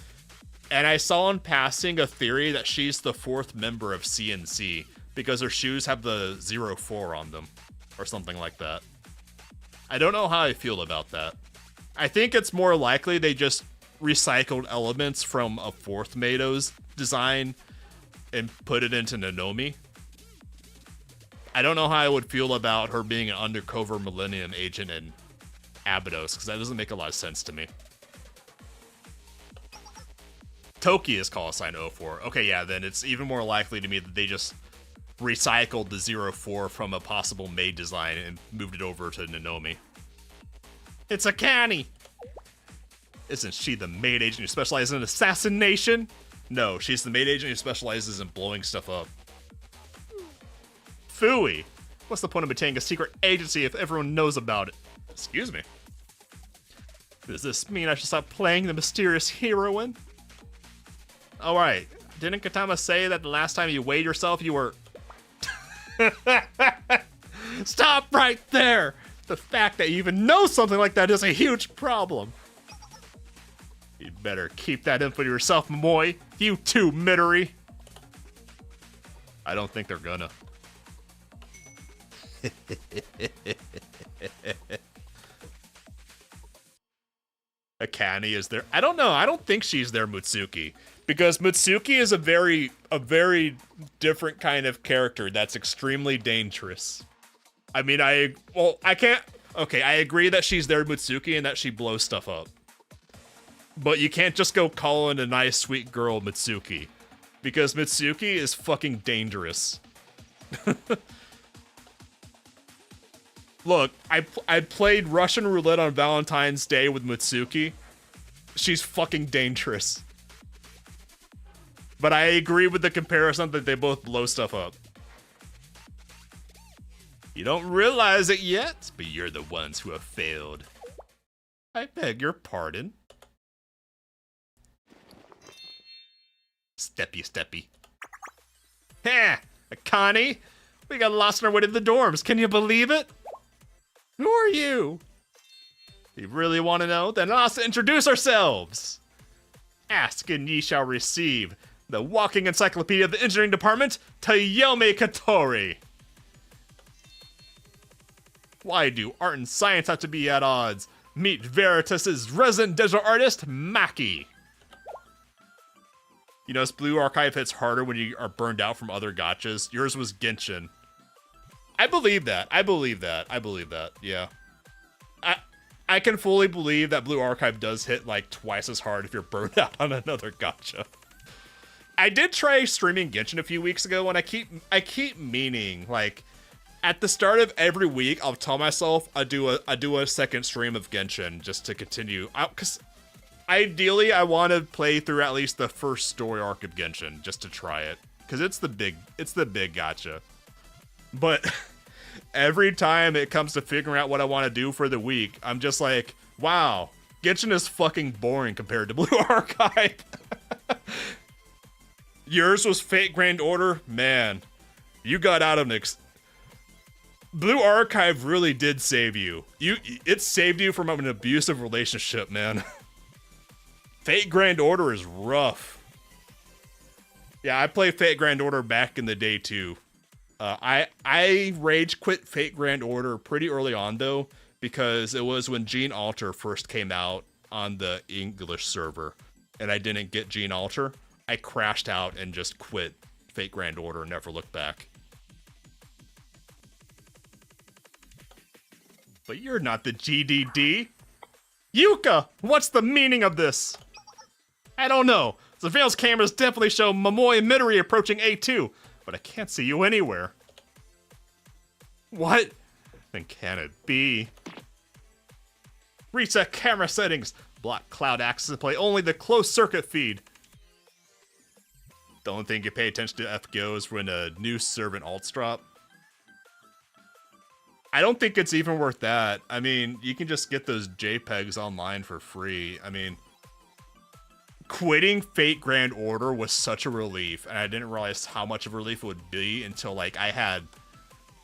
And I saw in passing a theory that she's the 4th member of CNC because her shoes have the 04 on them or something like that. I don't know how I feel about that. I think it's more likely they just recycled elements from a 4th Mado's design and put it into Nonomi. I don't know how I would feel about her being an undercover Millennium agent in Abydos, because that doesn't make a lot of sense to me. Toki is call sign 04. Okay, yeah, then it's even more likely to me that they just recycled the 04 from a possible maid design and moved it over to Nonomi. It's a canny! Isn't she the maid agent who specializes in assassination? No, she's the maid agent who specializes in blowing stuff up. Phooey! What's the point of maintaining a secret agency if everyone knows about it? Excuse me. Does this mean I should stop playing the mysterious heroine? Alright, didn't Katama say that the last time you weighed yourself you were... Stop right there! The fact that you even know something like that is a huge problem. You'd better keep that info to yourself, Momoy. You too, Midori. I don't think they're gonna. Akane is there. I don't know. I don't think she's there, Mutsuki. Because Mutsuki is a very different kind of character that's extremely dangerous. I mean, I agree that she's there, Mutsuki, and that she blows stuff up. But you can't just go calling a nice, sweet girl Mitsuki. Because Mitsuki is fucking dangerous. Look, I played Russian roulette on Valentine's Day with Mitsuki. She's fucking dangerous. But I agree with the comparison that they both blow stuff up. You don't realize it yet, but you're the ones who have failed. I beg your pardon. Steppy. Ha! Akane! We got lost on our way to the dorms. Can you believe it? Who are you? You really want to know? Then let's introduce ourselves. Ask and ye shall receive. The walking encyclopedia of the engineering department, Toyomi Katori. Why do art and science have to be at odds? Meet Veritas's resident digital artist, Maki. You know, this Blue Archive hits harder when you are burned out from other gachas. Yours was Genshin. I believe that. Yeah. I can fully believe that Blue Archive does hit like twice as hard if you're burned out on another gacha. I did try streaming Genshin a few weeks ago, and I keep meaning, like, at the start of every week, I'll tell myself I do a second stream of Genshin just to continue. Because ideally, I want to play through at least the first story arc of Genshin just to try it, because it's the big gacha. But every time it comes to figuring out what I want to do for the week, I'm just like, wow, Genshin is fucking boring compared to Blue Archive. Yours was Fate Grand Order? Man, You got out of Blue Archive really did save you. It saved you from an abusive relationship, man. Fate Grand Order is rough. Yeah, I played Fate Grand Order back in the day too. I rage quit Fate Grand Order pretty early on though, because it was when Gene Alter first came out on the English server, and I didn't get Gene Alter. I crashed out and just quit Fate Grand Order and never looked back. But you're not the GDD. Yuka, what's the meaning of this? I don't know. Surveillance cameras definitely show Momoe Midori approaching A2, but I can't see you anywhere. What? Then can it be? Reset camera settings. Block cloud access, play only the closed circuit feed. Don't think you pay attention to FGOs when a new servant alts drop. I don't think it's even worth that. I mean, you can just get those JPEGs online for free. I mean, quitting Fate Grand Order was such a relief, and I didn't realize how much of a relief it would be until, like, I had...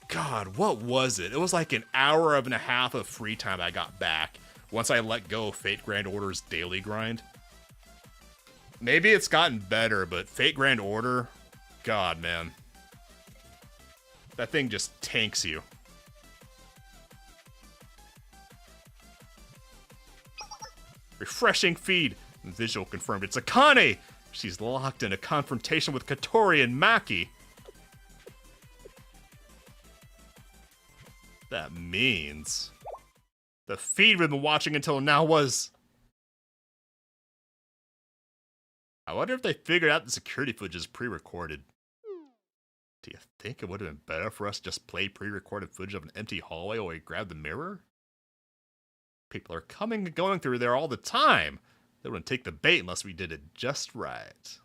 God, what was it? It was like an hour and a half of free time I got back once I let go of Fate Grand Order's daily grind. Maybe it's gotten better, but Fate Grand Order... God, man. That thing just tanks you. Refreshing feed. Visual confirmed it's Akane. She's locked in a confrontation with Katori and Maki. That means the feed we've been watching until now was... I wonder if they figured out the security footage is pre-recorded. Do you think it would have been better for us to just play pre-recorded footage of an empty hallway while we grab the mirror? People are coming and going through there all the time. They wouldn't take the bait unless we did it just right.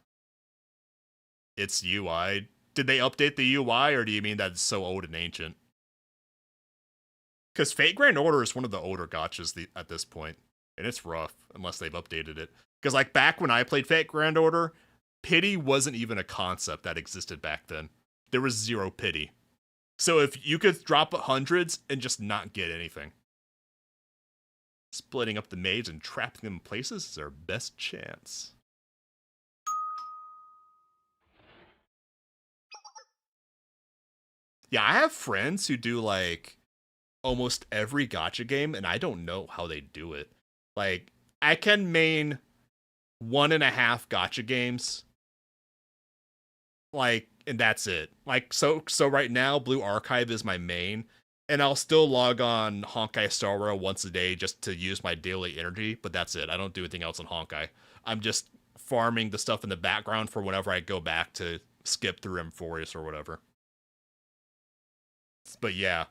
It's UI. Did they update the UI, or do you mean that's so old and ancient? Because Fate Grand Order is one of the older gachas at this point, and it's rough unless they've updated it. Because like back when I played Fate Grand Order, pity wasn't even a concept that existed back then. There was zero pity. So if you could drop hundreds and just not get anything. Splitting up the maids and trapping them in places is our best chance. Yeah, I have friends who do like almost every gacha game, and I don't know how they do it. Like, I can main 1.5 gacha games. Like, and that's it. Like, so right now, Blue Archive is my main. And I'll still log on Honkai Star Rail once a day just to use my daily energy, but that's it. I don't do anything else on Honkai. I'm just farming the stuff in the background for whenever I go back to skip through Emphorius or whatever. But yeah,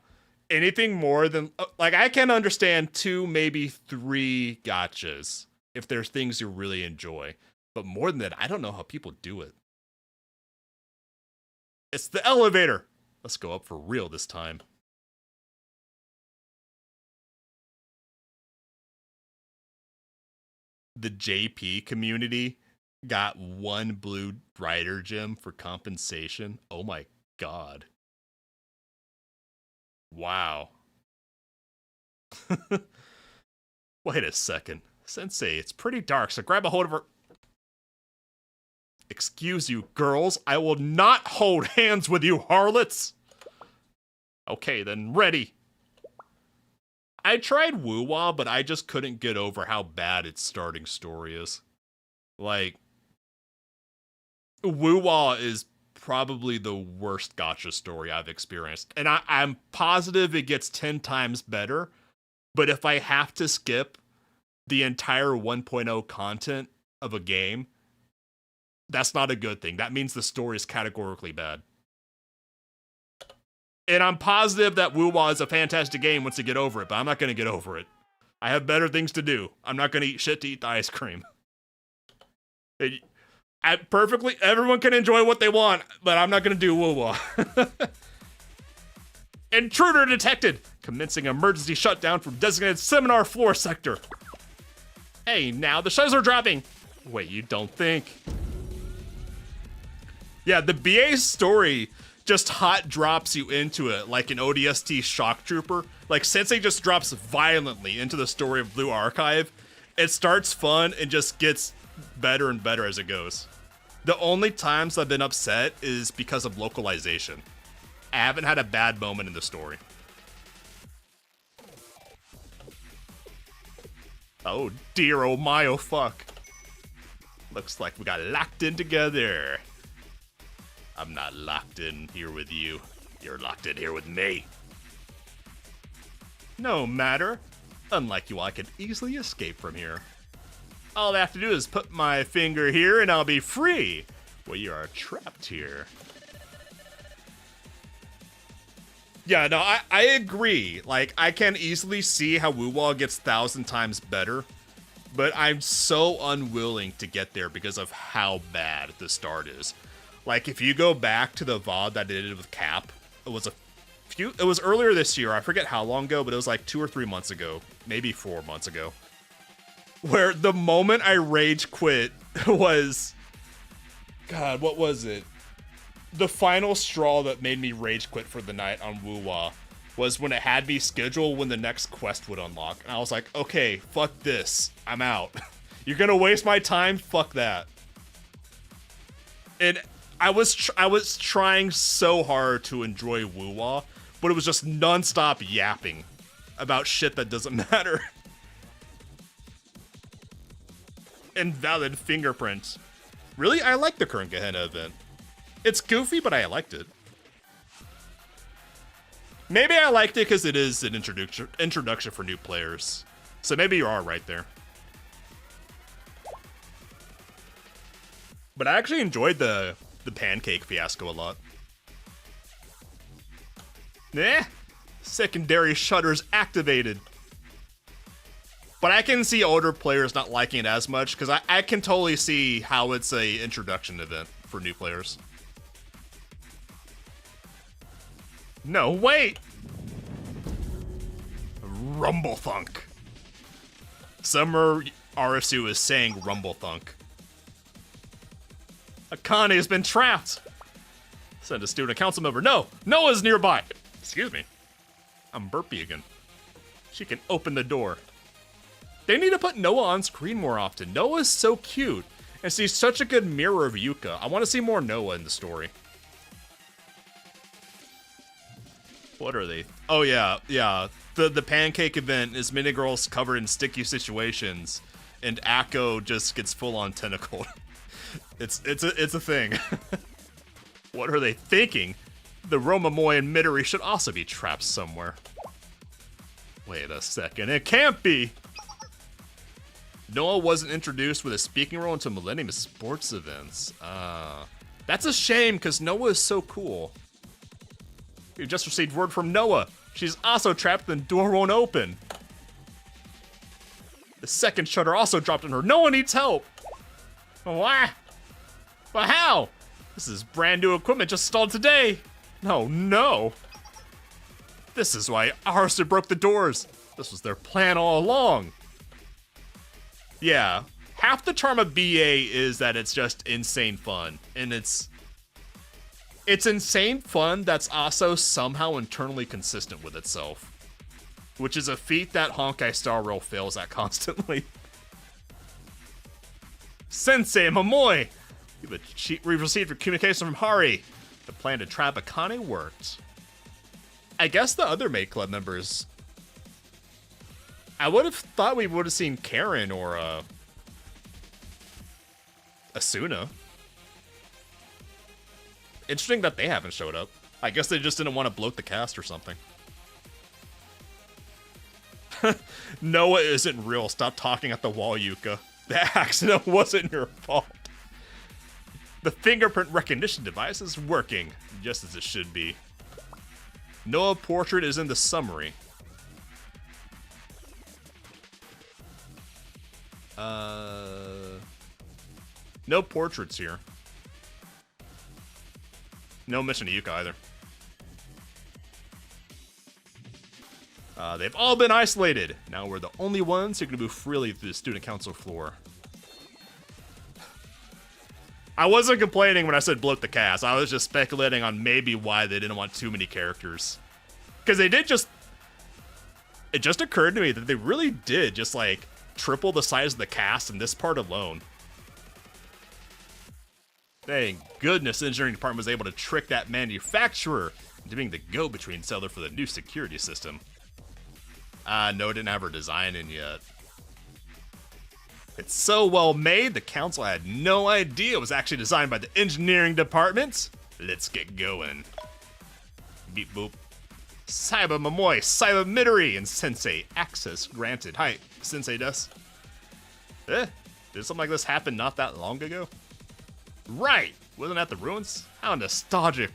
anything more than... Like, I can understand 2, maybe 3 gachas if there's things you really enjoy. But more than that, I don't know how people do it. It's the elevator! Let's go up for real this time. The JP community got 1 blue rider gem for compensation. Oh my god. Wow. Wait a second. Sensei, it's pretty dark, so grab a hold of her. Excuse you, girls. I will not hold hands with you, harlots. Okay, then, ready. I tried Woo-Wah, but I just couldn't get over how bad its starting story is. Like, Woo-Wah is probably the worst gacha story I've experienced. And I'm positive it gets 10 times better, but if I have to skip the entire 1.0 content of a game, that's not a good thing. That means the story is categorically bad. And I'm positive that Woo-Wah is a fantastic game once you get over it, but I'm not going to get over it. I have better things to do. I'm not going to eat shit to eat the ice cream. Everyone can enjoy what they want, but I'm not going to do Woo-Wah. Intruder detected! Commencing emergency shutdown from designated seminar floor sector. Hey, now the shutters are dropping! Wait, you don't think? Yeah, the BA story just hot drops you into it like an ODST shock trooper. Like, Sensei just drops violently into the story of Blue Archive. It starts fun and just gets better and better as it goes. The only times I've been upset is because of localization. I haven't had a bad moment in the story. Oh dear, oh my, oh fuck. Looks like we got locked in together. I'm not locked in here with you. You're locked in here with me. No matter. Unlike you, I can easily escape from here. All I have to do is put my finger here and I'll be free. Well, you are trapped here. Yeah, no, I agree. Like, I can easily see how Wuwa gets 1,000 times better, but I'm so unwilling to get there because of how bad the start is. Like, if you go back to the VOD that I did with Cap, it was earlier this year. I forget how long ago, but it was like 2 or 3 months ago, maybe 4 months ago, where the moment I rage quit was, God, what was it? The final straw that made me rage quit for the night on Wuwa was when it had me schedule when the next quest would unlock. And I was like, okay, fuck this. I'm out. You're gonna waste my time? Fuck that. And I was trying so hard to enjoy Wuwa, but it was just non-stop yapping about shit that doesn't matter. Invalid fingerprint. Really? I like the current Gehenna event. It's goofy, but I liked it. Maybe I liked it because it is an introduction for new players. So maybe you are right there. But I actually enjoyed the pancake fiasco a lot. Secondary shutters activated. But I can see older players not liking it as much because I can totally see how it's a introduction event for new players. No, wait! Rumble Thunk. Summer RSU is saying Rumble Thunk. Akane has been trapped! Send a student council member. No! Noah's nearby! Excuse me. I'm burpy again. She can open the door. They need to put Noah on screen more often. Noah's so cute. And she's such a good mirror of Yuka. I want to see more Noah in the story. What are they? Oh yeah, yeah. The pancake event is mini girls covered in sticky situations, and Akko just gets full on tentacled. It's a thing. What are they thinking? The Romamoy and Midori should also be trapped somewhere. Wait a second, it can't be! Noah wasn't introduced with a speaking role until Millennium Sports events. That's a shame, because Noah is so cool. We just received word from Noah. She's also trapped and the door won't open. The second shutter also dropped on her. Noah needs help. Why? But how? This is brand new equipment just installed today. No, no. This is why Arthur broke the doors. This was their plan all along. Yeah, half the charm of BA is that it's just insane fun. And it's insane fun that's also somehow internally consistent with itself. Which is a feat that Honkai Star Rail fails at constantly. Sensei Momoy! We've received communication from Hari. The plan to trap Akane worked. I guess the other Maid Club members... I would have thought we would have seen Karen or Asuna. Interesting that they haven't showed up. I guess they just didn't want to bloat the cast or something. Noah isn't real. Stop talking at the wall, Yuka. The accident wasn't your fault. The fingerprint recognition device is working, just as it should be. Noah portrait is in the summary. No portraits here. No mention to Yuka either. They've all been isolated. Now we're the only ones who can move freely through the student council floor. I wasn't complaining when I said bloat the cast. I was just speculating on maybe why they didn't want too many characters. Because they did just... It just occurred to me that they really did just, like, triple the size of the cast in this part alone. Thank goodness the engineering department was able to trick that manufacturer into being the go-between seller for the new security system. No, it didn't have her design in yet. It's so well made, the council had no idea it was actually designed by the engineering department. Let's get going. Beep boop. Saiba Momoy, Saiba Midori, and Sensei access granted. Hi, Sensei Des. Did something like this happen not that long ago? Right! Wasn't that the ruins? How nostalgic.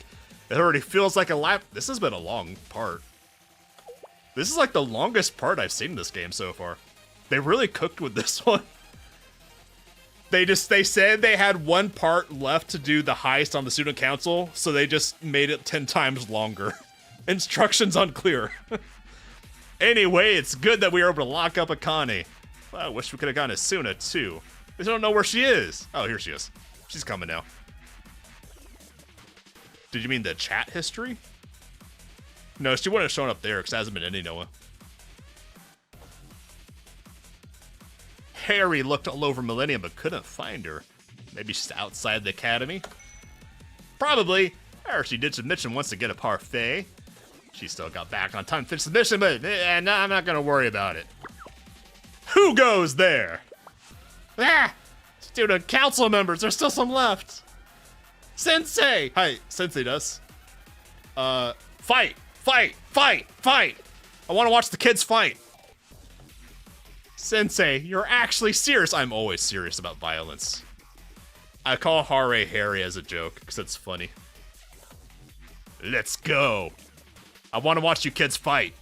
It already feels like a lap. This has been a long part. This is like the longest part I've seen in this game so far. They really cooked with this one. They said they had one part left to do the heist on the student council, so they just made it 10 times longer. Instructions unclear. Anyway, it's good that we were able to lock up Akane. Well, I wish we could have gotten Asuna too. They don't know where she is. Oh, here she is. She's coming now. Did you mean the chat history? No, she wouldn't have shown up there because it hasn't been any Noah. Harry looked all over Millennium but couldn't find her. Maybe she's outside the academy? Probably. Or she did some mission once to get a parfait. She still got back on time to finish the mission, but I'm not gonna worry about it. Who goes there? Ah! Student council members, there's still some left. Sensei! Hi, Sensei does. Fight! Fight! Fight! Fight! I want to watch the kids fight. Sensei, you're actually serious. I'm always serious about violence. I call Hare Harry as a joke, because it's funny. Let's go. I want to watch you kids fight.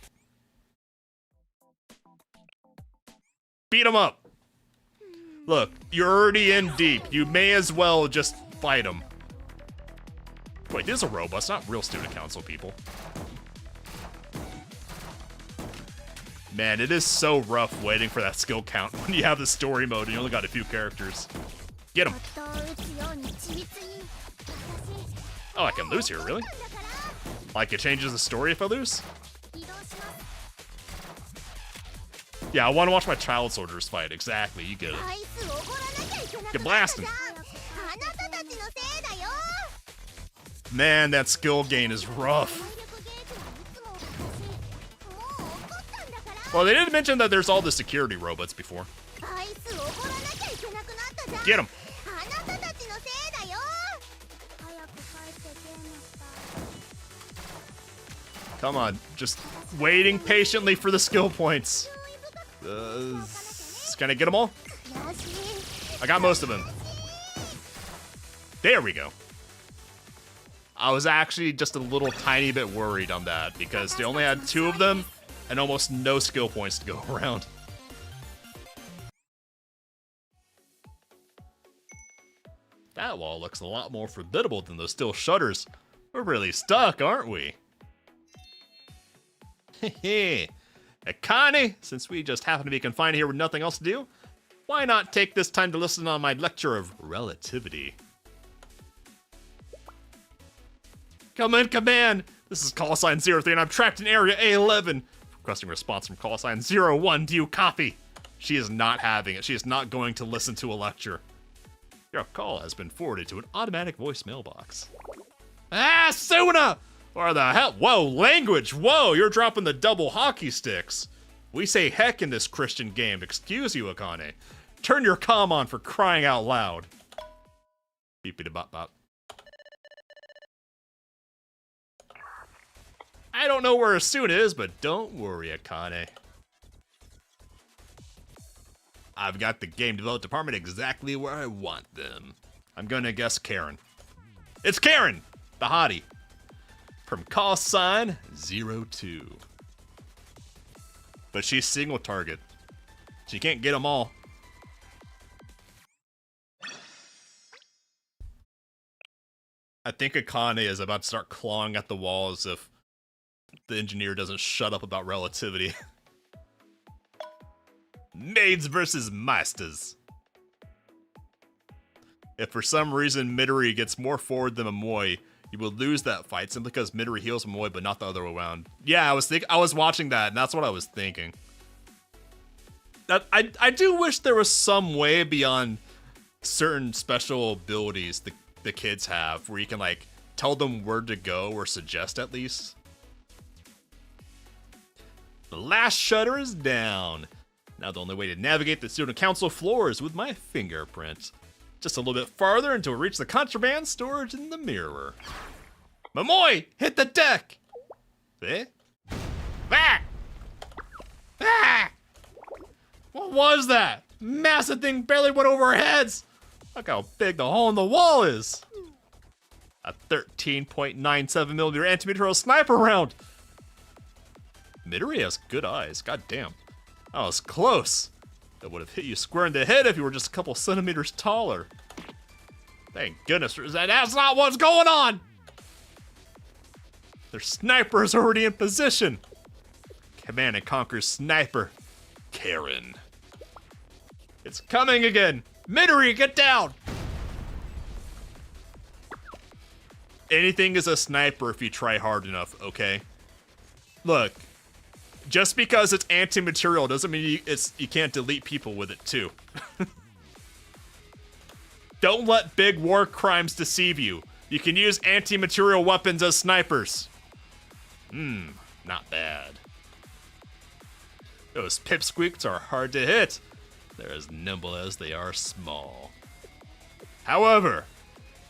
Beat them up. Look, you're already in deep. You may as well just fight them. Wait, this is a robot. It's not real student council people. Man, it is so rough waiting for that skill count when you have the story mode and you only got a few characters. Get him. Oh, I can lose here, really? Like, it changes the story if I lose? Yeah, I want to watch my child soldiers fight. Exactly, you get it. Get blasting. Man, that skill gain is rough. Well, they didn't mention that there's all the security robots before. Get him. Come on, just waiting patiently for the skill points. Can I get them all? I got most of them. There we go. I was actually just a little tiny bit worried on that because they only had 2 of them and almost no skill points to go around. That wall looks a lot more formidable than those steel shutters. We're really stuck, aren't we? Hehe. Akane, since we just happen to be confined here with nothing else to do, why not take this time to listen on my lecture of relativity? Come in, command! This is call sign 03 and I'm trapped in area A11. Requesting response from call sign 01. Do you copy? She is not having it. She is not going to listen to a lecture. Your call has been forwarded to an automatic voice mailbox. Ah, Suna! Or the hell? Whoa, language! Whoa, you're dropping the double hockey sticks. We say heck in this Christian game. Excuse you, Akane. Turn your comm on for crying out loud. Beepity bop bop. I don't know where Asuna is, but don't worry, Akane. I've got the game development department exactly where I want them. I'm gonna guess Karen. It's Karen! The hottie. From call sign 02. But she's single target. She can't get them all. I think Akane is about to start clawing at the walls if the engineer doesn't shut up about relativity. Maids versus masters. If for some reason Midori gets more forward than Momoy, you will lose that fight simply because Midori heals Momoy, but not the other way around. Yeah, I was watching that, and that's what I was thinking. I do wish there was some way beyond certain special abilities the kids have where you can like tell them where to go or suggest at least. The last shutter is down. Now the only way to navigate the student council floor is with my fingerprint. Just a little bit farther until we reach the contraband storage in the mirror. Momoy, hit the deck! Eh? Ah! Ah! What was that? Massive thing barely went over our heads! Look how big the hole in the wall is! A 13.97mm anti-material sniper round! Midori has good eyes, goddamn. That was close. That would have hit you square in the head if you were just a couple centimeters taller. Thank goodness that's not what's going on! Their sniper is already in position. Command and Conquer sniper, Karen. It's coming again. Midori, get down! Anything is a sniper if you try hard enough, okay? Look, just because it's anti-material doesn't mean you can't delete people with it too. Don't let big war crimes deceive you. You can use anti-material weapons as snipers. Not bad. Those pipsqueaks are hard to hit. They're as nimble as they are small. However,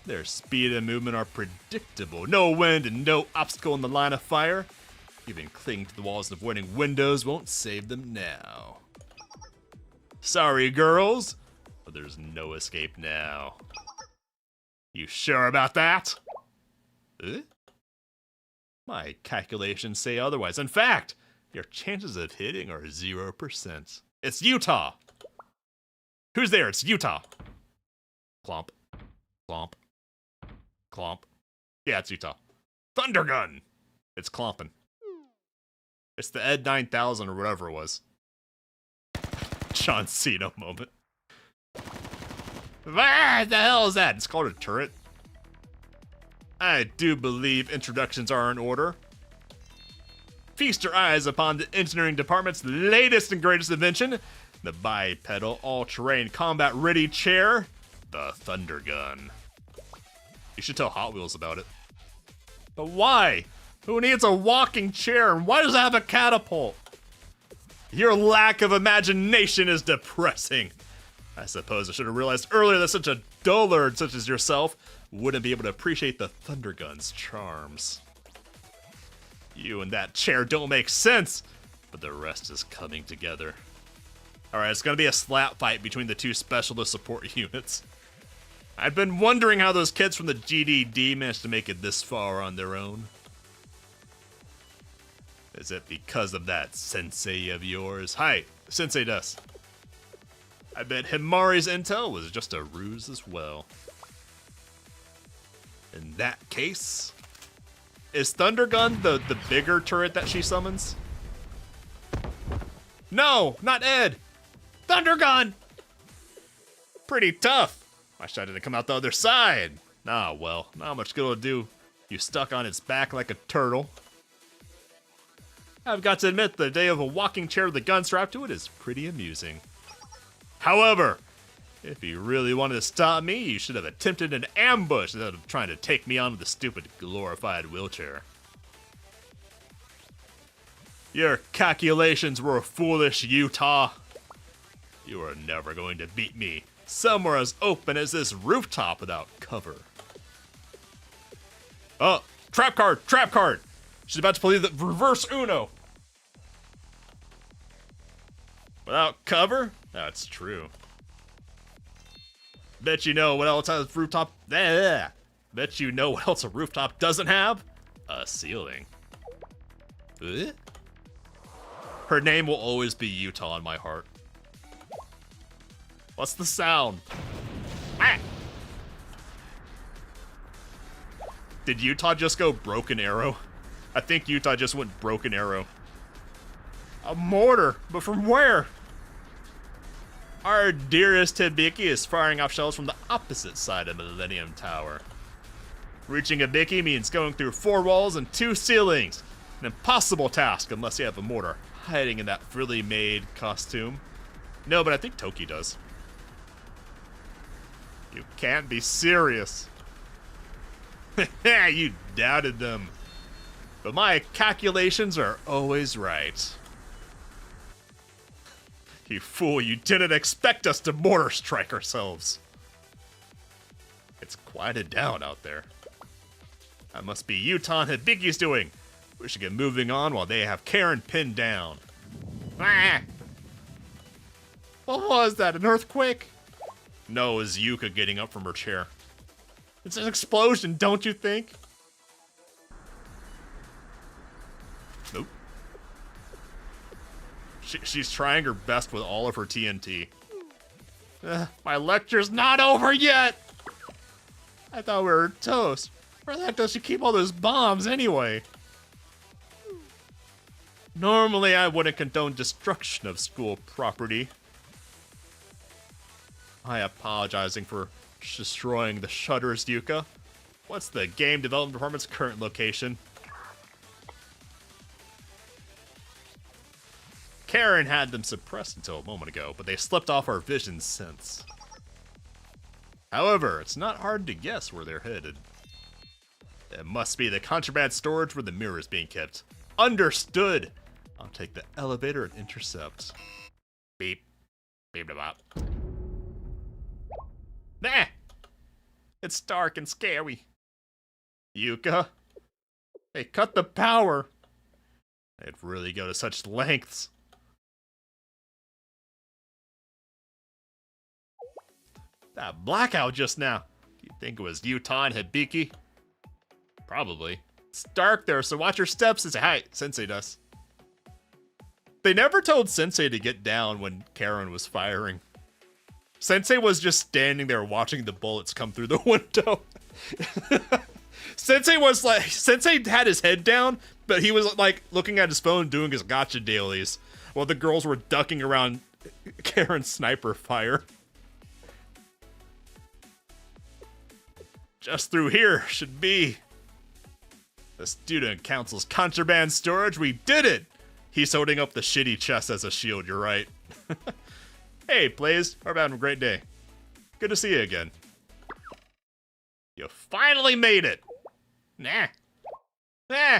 their speed and movement are predictable. No wind and no obstacle in the line of fire. Even clinging to the walls and avoiding windows won't save them now. Sorry, girls, but there's no escape now. You sure about that? My calculations say otherwise. In fact, your chances of hitting are 0%. It's Utah. Who's there? It's Utah. Clomp. Clomp. Clomp. Yeah, it's Utah. Thundergun. It's clomping. It's the Ed 9000 or whatever it was. John Cena moment. What the hell is that? It's called a turret. I do believe introductions are in order. Feast your eyes upon the engineering department's latest and greatest invention, the bipedal all-terrain combat-ready chair, the Thundergun. You should tell Hot Wheels about it. But why? Who needs a walking chair, and why does it have a catapult? Your lack of imagination is depressing. I suppose I should have realized earlier that such a dullard such as yourself wouldn't be able to appreciate the Thundergun's charms. You and that chair don't make sense, but the rest is coming together. Alright, it's gonna be a slap fight between the two specialist support units. I've been wondering how those kids from the GDD managed to make it this far on their own. Is it because of that sensei of yours? Hi, Sensei Dust. I bet Himari's intel was just a ruse as well. In that case, is Thundergun the bigger turret that she summons? No, not Ed. Thundergun! Pretty tough. I wish I didn't come out the other side. Ah, well, not much good it'll do. You stuck on its back like a turtle. I've got to admit, the day of a walking chair with a gun strapped to it is pretty amusing. However, if you really wanted to stop me, you should have attempted an ambush instead of trying to take me on with a stupid glorified wheelchair. Your calculations were foolish, Utah. You are never going to beat me somewhere as open as this rooftop without cover. Oh, trap card, trap card. She's about to play the reverse Uno. Without cover? That's true. Bet you know what else has rooftop? Bet you know what else a rooftop doesn't have? A ceiling. Her name will always be Utah in my heart. What's the sound? Ah! Did Utah just go broken arrow? I think Utah just went broken arrow. A mortar, but from where? Our dearest Hibiki is firing off shells from the opposite side of Millennium Tower. Reaching Hibiki means going through 4 walls and 2 ceilings. An impossible task unless you have a mortar hiding in that frilly made costume. No, but I think Toki does. You can't be serious. You doubted them. But my calculations are always right. You fool, you didn't expect us to mortar strike ourselves. It's quieted down out there. That must be Yutan Hibiki's doing. We should get moving on while they have Karen pinned down. Ah! What was that, an earthquake? No, it was Yuka getting up from her chair. It's an explosion, don't you think? Nope. She's trying her best with all of her TNT. My lecture's not over yet! I thought we were toast. Where the heck does she keep all those bombs anyway? Normally, I wouldn't condone destruction of school property. I apologizing for destroying the shutters, Yuka. What's the game development department's current location? Karen had them suppressed until a moment ago, but they slipped off our vision since. However, it's not hard to guess where they're headed. It must be the contraband storage where the mirror is being kept. Understood! I'll take the elevator and intercept. Beep. Beep da bop. Nah! It's dark and scary. Yuka? They cut the power! They'd really go to such lengths. That blackout just now. Do you think it was Yuta and Hibiki? Probably. It's dark there, so watch your steps and say hi, Sensei does. They never told Sensei to get down when Karen was firing. Sensei was just standing there watching the bullets come through the window. Sensei had his head down, but he was like looking at his phone doing his gacha dailies while the girls were ducking around Karen's sniper fire. Just through here should be the student council's contraband storage. We did it! He's holding up the shitty chest as a shield, you're right. Hey, Blaze, hope you're having a great day. Good to see you again. You finally made it! Nah. Nah.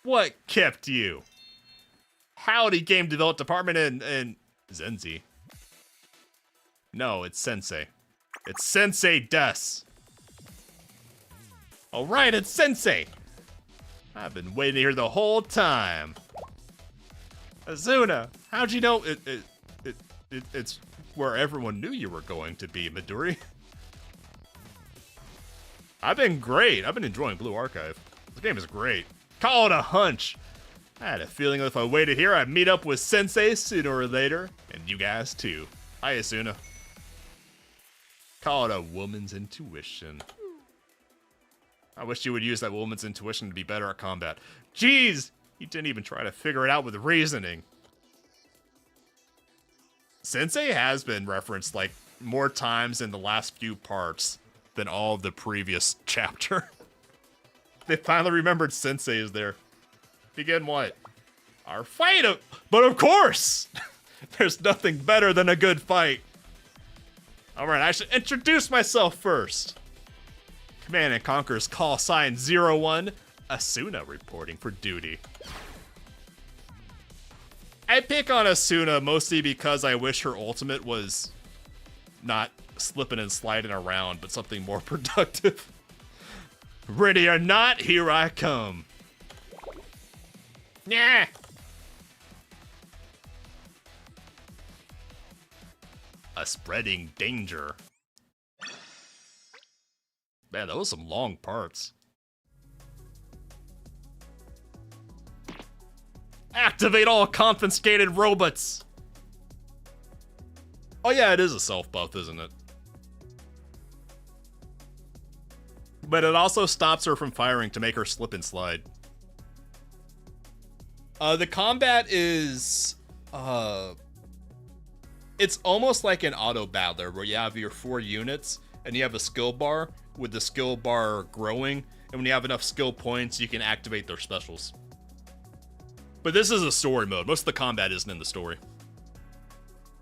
What kept you? Howdy, game development department and Zenzi. No, it's Sensei. It's Sensei Des. Alright, it's Sensei! I've been waiting here the whole time. Azuna, how'd you know it's where everyone knew you were going to be, Midori? I've been great. I've been enjoying Blue Archive. This game is great. Call it a hunch. I had a feeling that if I waited here, I'd meet up with Sensei sooner or later. And you guys too. Hi, Asuna. Call it a woman's intuition. I wish you would use that woman's intuition to be better at combat. Jeez! You didn't even try to figure it out with reasoning. Sensei has been referenced like more times in the last few parts than all of the previous chapter. They finally remembered Sensei is there. Begin what? Our fight! But of course! There's nothing better than a good fight. Alright, I should introduce myself first. Command and Conqueror's call sign 01, Asuna reporting for duty. I pick on Asuna mostly because I wish her ultimate was not slipping and sliding around, but something more productive. Ready or not, here I come. Yeah. A spreading danger. Man, that was some long parts. Activate all confiscated robots! Oh yeah, it is a self-buff, isn't it? But it also stops her from firing to make her slip and slide. The combat is It's almost like an auto battler where you have your 4 units and you have a skill bar with the skill bar growing, and when you have enough skill points, you can activate their specials. But this is a story mode. Most of the combat isn't in the story.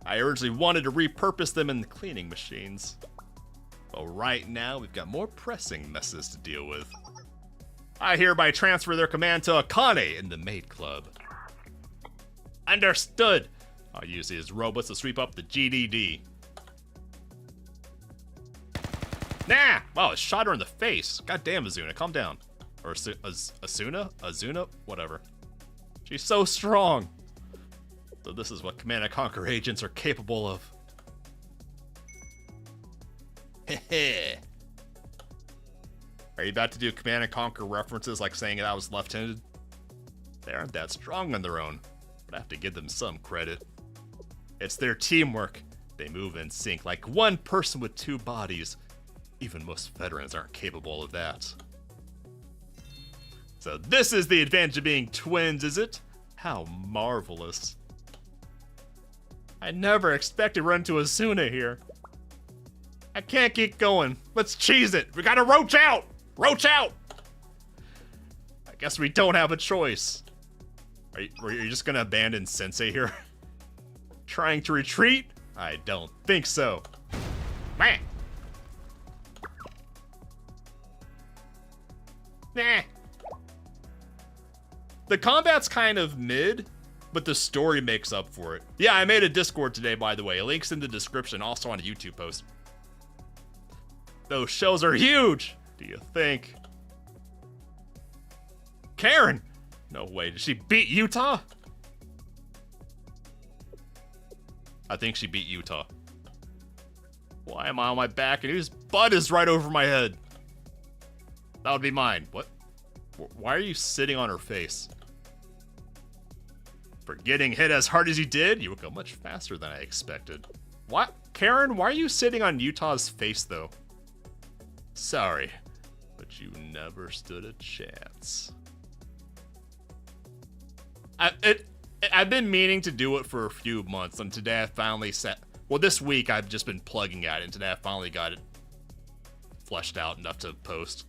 I originally wanted to repurpose them in the cleaning machines. But right now, we've got more pressing messes to deal with. I hereby transfer their command to Akane in the Maid Club. Understood. I'll use these robots to sweep up the GDD. Nah! Wow, I shot her in the face. God damn, Azuna, calm down. Or Asuna? Azuna? Whatever. She's so strong. So this is what Command & Conquer agents are capable of. Heh. Are you about to do Command & Conquer references like saying that I was left-handed? They aren't that strong on their own, but I have to give them some credit. It's their teamwork. They move in sync like one person with 2 bodies. Even most veterans aren't capable of that. So this is the advantage of being twins, is it? How marvelous. I never expected to run into Asuna here. I can't keep going. Let's cheese it. We gotta roach out! Roach out! I guess we don't have a choice. Are you just gonna abandon Sensei here? Trying to retreat? I don't think so. Man! Nah. The combat's kind of mid, but the story makes up for it. Yeah, I made a Discord today, by the way. Link's in the description, also on a YouTube post. Those shells are huge! Do you think? Karen! No way, did she beat Utah? I think she beat Utah. Why am I on my back and whose butt is right over my head? That would be mine. What? Why are you sitting on her face? For getting hit as hard as you did, you would go much faster than I expected. What? Karen, why are you sitting on Utah's face, though? Sorry, but you never stood a chance. I've been meaning to do it for a few months, and today I finally well, this week I've just been plugging at it, and today I finally got it fleshed out enough to post.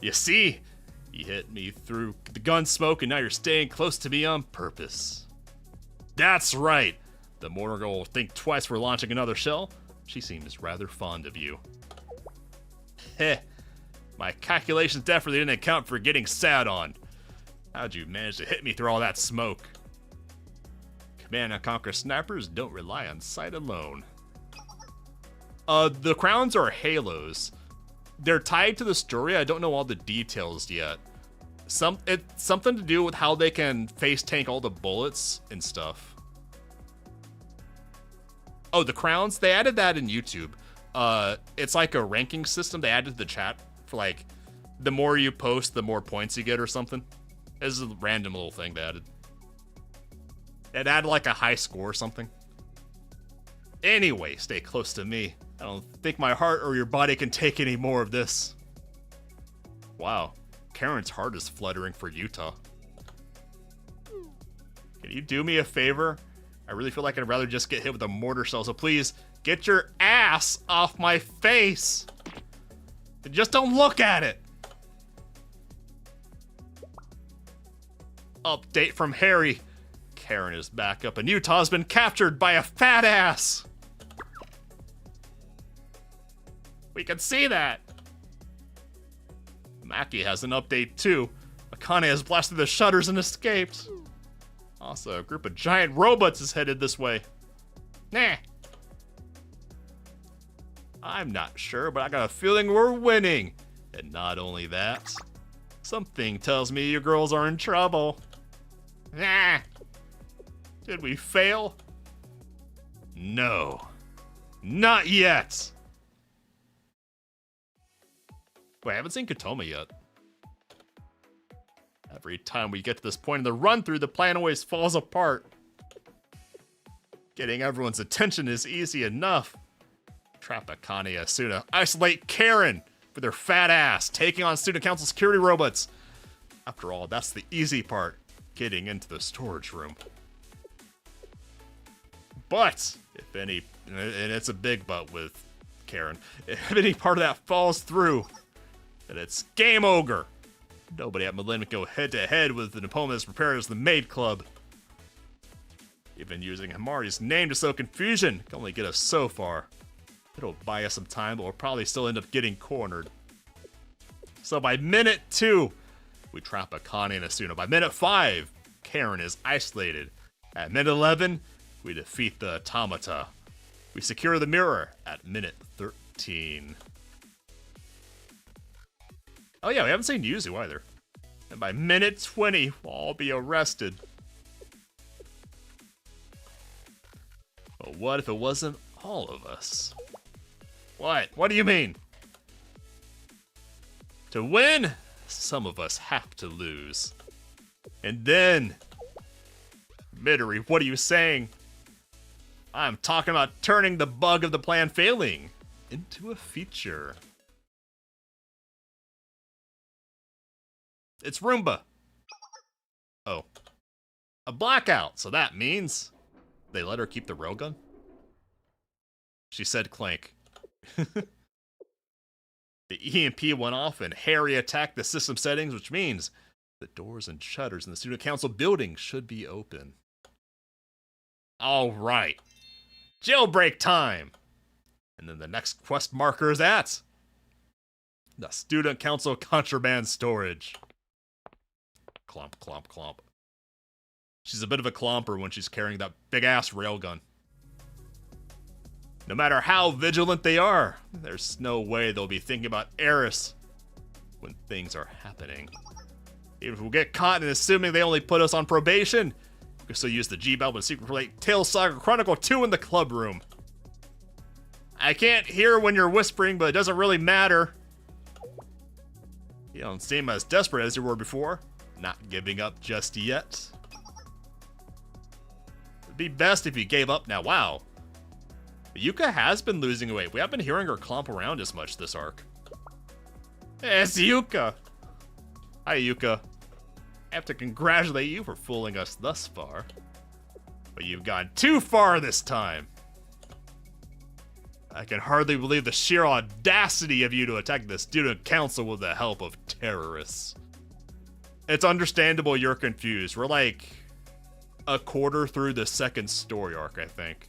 You see? You hit me through the gun smoke, and now you're staying close to me on purpose. That's right. The Mortar Girl will think twice for launching another shell. She seems rather fond of you. Heh. My calculations definitely didn't account for getting sat on. How'd you manage to hit me through all that smoke? Command & Conquer snipers don't rely on sight alone. The crowns are halos. They're tied to the story. I don't know all the details yet. It's something to do with how they can face tank all the bullets and stuff. Oh, the crowns? They added that in YouTube. It's like a ranking system they added to the chat for like, the more you post, the more points you get or something. This is a random little thing they added. It added like a high score or something. Anyway, stay close to me. I don't think my heart or your body can take any more of this. Wow, Karen's heart is fluttering for Utah. Can you do me a favor? I really feel like I'd rather just get hit with a mortar shell, so please, get your ass off my face! And just don't look at it! Update from Harry. Karen is back up and Utah's been captured by a fat ass! We can see that! Maki has an update too. Akane has blasted the shutters and escaped. Also, a group of giant robots is headed this way. Nah. I'm not sure, but I got a feeling we're winning. And not only that, something tells me you girls are in trouble. Nah. Did we fail? No. Not yet. Wait, I haven't seen Katoma yet. Every time we get to this point in the run-through, the plan always falls apart. Getting everyone's attention is easy enough. Trap Akane Asuna. Isolate Karen with her fat ass, taking on student council security robots. After all, that's the easy part. Getting into the storage room. But, if any, and it's a big but with Karen, if any part of that falls through, then it's game over. Nobody at Millennium can go head-to-head with an opponent as prepared as the Maid Club. Even using Himari's name to sow confusion can only get us so far. It'll buy us some time, but we'll probably still end up getting cornered. So by minute 2, we trap Akane and Asuna. By minute 5, Karen is isolated. At minute 11, we defeat the Automata. We secure the mirror at minute 13. Oh yeah, we haven't seen Yuzu either. And by minute 20, we'll all be arrested. But what if it wasn't all of us? What? What do you mean? To win, some of us have to lose. And then... Midori, what are you saying? I'm talking about turning the bug of the plan failing into a feature. It's Roomba. Oh. A blackout, so that means... They let her keep the railgun? She said clank. The EMP went off and Harry attacked the system settings, which means the doors and shutters in the student council building should be open. Alright. Jailbreak time! And then the next quest marker is at the student council contraband storage. Clomp, clomp, clomp. She's a bit of a clomper when she's carrying that big-ass railgun. No matter how vigilant they are, there's no way they'll be thinking about Eris when things are happening. Even if we get caught and assuming they only put us on probation, we can still use the G-Belt and secret relate Tale Saga Chronicle 2 in the club room. I can't hear when you're whispering, but it doesn't really matter. You don't seem as desperate as you were before. Not giving up just yet. It'd be best if you gave up now. Wow. Yuka has been losing weight. We haven't been hearing her clomp around as much this arc. It's Yuka. Hi, Yuka. I have to congratulate you for fooling us thus far. But you've gone too far this time. I can hardly believe the sheer audacity of you to attack the student council with the help of terrorists. It's understandable you're confused. We're like a quarter through the second story arc, I think.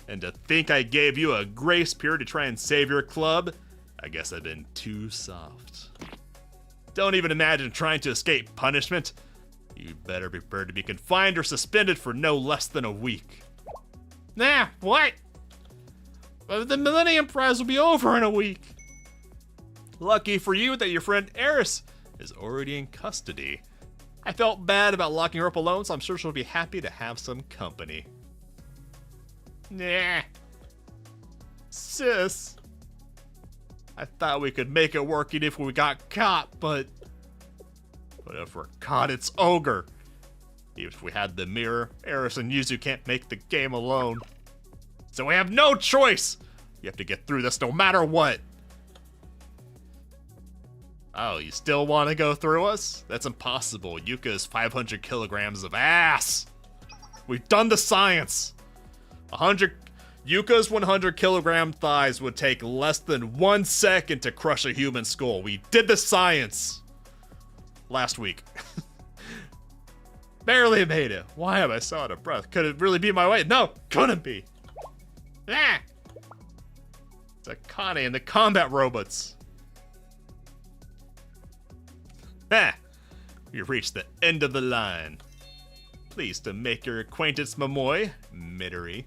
And to think I gave you a grace period to try and save your club, I guess I've been too soft. Don't even imagine trying to escape punishment. You'd better be prepared to be confined or suspended for no less than a week. Nah, what? The Millennium Prize will be over in a week. Lucky for you that your friend Eris is already in custody. I felt bad about locking her up alone, so I'm sure she'll be happy to have some company. Nah. Sis. I thought we could make it work even if we got caught, but if we're caught, it's ogre. Even if we had the mirror, Eris and Yuzu can't make the game alone. So we have no choice! You have to get through this no matter what. Oh, you still want to go through us? That's impossible. Yuka is 500 kilograms of ass! We've done the science! Yuka's 100 kilogram thighs would take less than 1 second to crush a human skull. We did the science! Last week. Barely made it. Why am I so out of breath? Could it really be my weight? No, couldn't be. Ah! It's Akane and the combat robots. Ah! We reached the end of the line. Pleased to make your acquaintance, Momoi, Midori.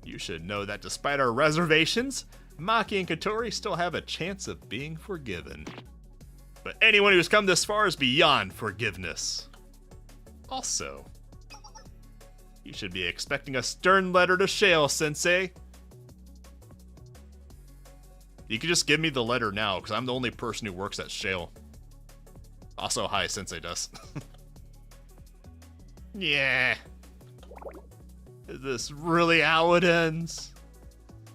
You should know that despite our reservations, Maki and Katori still have a chance of being forgiven. But anyone who's come this far is beyond forgiveness. Also, you should be expecting a stern letter to Shale, Sensei. You can just give me the letter now, because I'm the only person who works at Shale. Also, hi, Sensei does. Yeah. Is this really how it ends?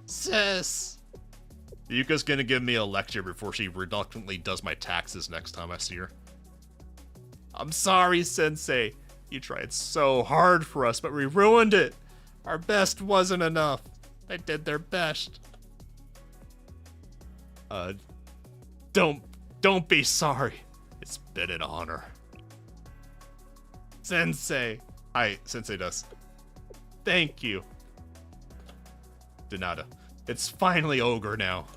Sis. Yuka's gonna give me a lecture before she reluctantly does my taxes next time I see her. I'm sorry, Sensei. You tried so hard for us, but we ruined it. Our best wasn't enough. They did their best. Don't be sorry. It's been an honor. Sensei. Hi, Sensei does. Thank you. De nada. It's finally ogre now.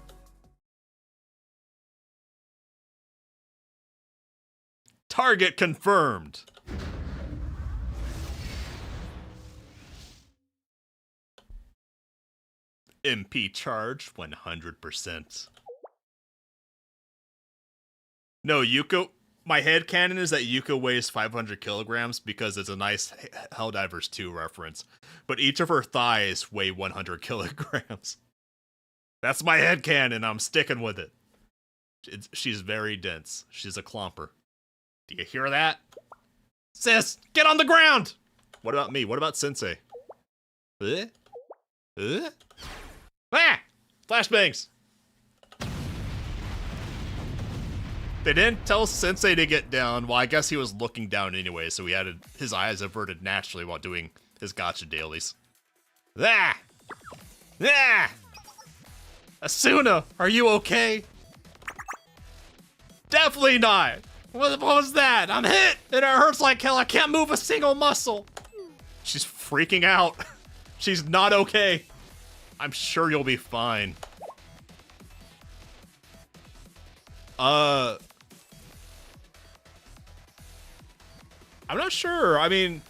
Target confirmed. MP charge 100%. No, Yuko. My headcanon is that Yuko weighs 500 kilograms because it's a nice Helldivers 2 reference. But each of her thighs weigh 100 kilograms. That's my headcanon. I'm sticking with it. She's very dense. She's a clomper. Do you hear that? Sis, get on the ground! What about me? What about Sensei? Ah! Flashbangs! They didn't tell Sensei to get down. Well, I guess he was looking down anyway, so he had his eyes averted naturally while doing his gacha dailies. Ah! Ah! Asuna, are you okay? Definitely not! What was that? I'm hit! And it hurts like hell. I can't move a single muscle. She's freaking out. She's not okay. I'm sure you'll be fine. I'm not sure. I mean,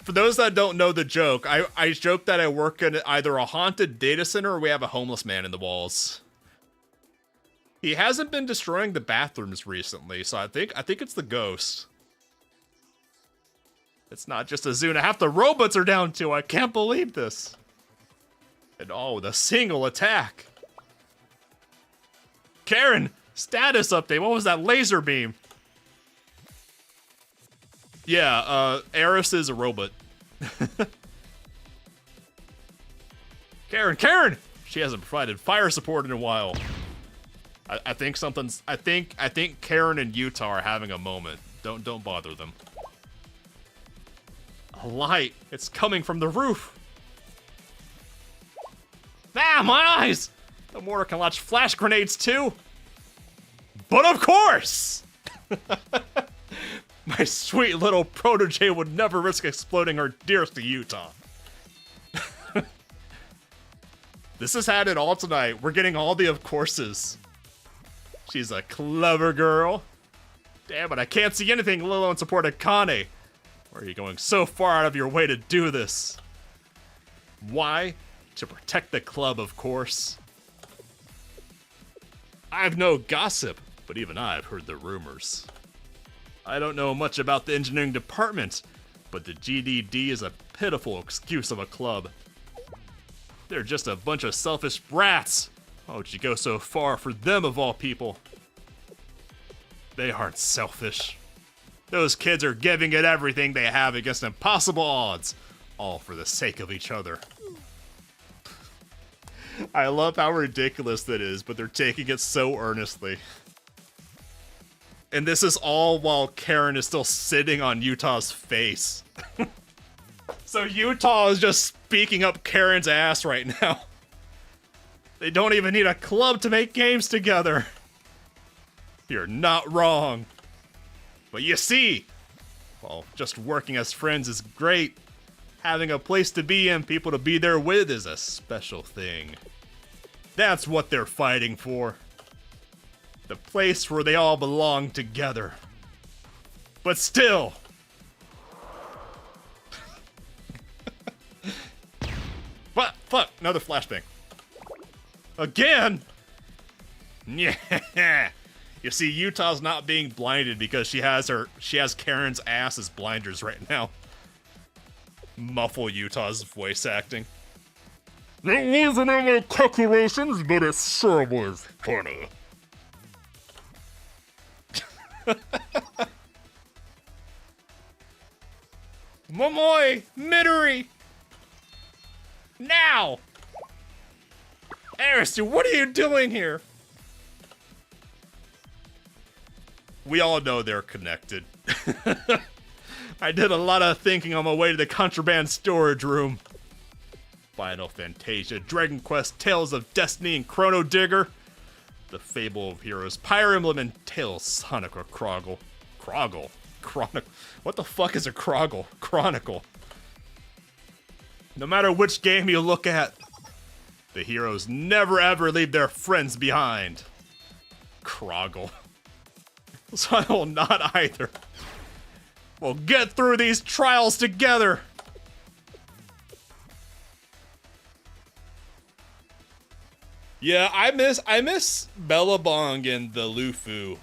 for those that don't know the joke, I joke that I work in either a haunted data center or we have a homeless man in the walls. He hasn't been destroying the bathrooms recently, so I think it's the ghost. It's not just Azuna. Half the robots are down too. I can't believe this. And all with a single attack. Karen, status update. What was that laser beam? Yeah, Eris is a robot. Karen! She hasn't provided fire support in a while. I think something's. I think Karen and Utah are having a moment. Don't bother them. A light. It's coming from the roof. Ah, my eyes! The mortar can launch flash grenades too. But of course! My sweet little protege would never risk exploding her dearest to Utah. This has had it all tonight. We're getting all the of courses. She's a clever girl. Damn it, I can't see anything, let alone support Akane. Why are you going so far out of your way to do this? Why? To protect the club, of course. I've no gossip, but even I've heard the rumors. I don't know much about the engineering department, but the GDD is a pitiful excuse of a club. They're just a bunch of selfish brats. Why would you go so far for them of all people? They aren't selfish. Those kids are giving it everything they have against impossible odds, all for the sake of each other. I love how ridiculous that is, but they're taking it so earnestly. And this is all while Karen is still sitting on Utah's face. So Utah is just speaking up Karen's ass right now. They don't even need a club to make games together. You're not wrong. But you see, well, just working as friends is great. Having a place to be and people to be there with is a special thing. That's what they're fighting for. The place where they all belong together. But still. What? Fuck, another flashbang. Again? Yeah. You see, Utah's not being blinded because she has Karen's ass as blinders right now. Muffle Utah's voice acting. It wasn't in my calculations, but it sure was funny. Momoy! Midori! Now! Aristu, what are you doing here? We all know they're connected. I did a lot of thinking on my way to the contraband storage room. Final Fantasia, Dragon Quest, Tales of Destiny, and Chrono Digger. The Fable of Heroes, Fire Emblem, and Tales Sonic or Croggle. Croggle? Chronicle. What the fuck is a Croggle? Chronicle. No matter which game you look at, the heroes never ever leave their friends behind. Croggle. So I will not either. We'll get through these trials together. Yeah, I miss Bellabong and the Lufu.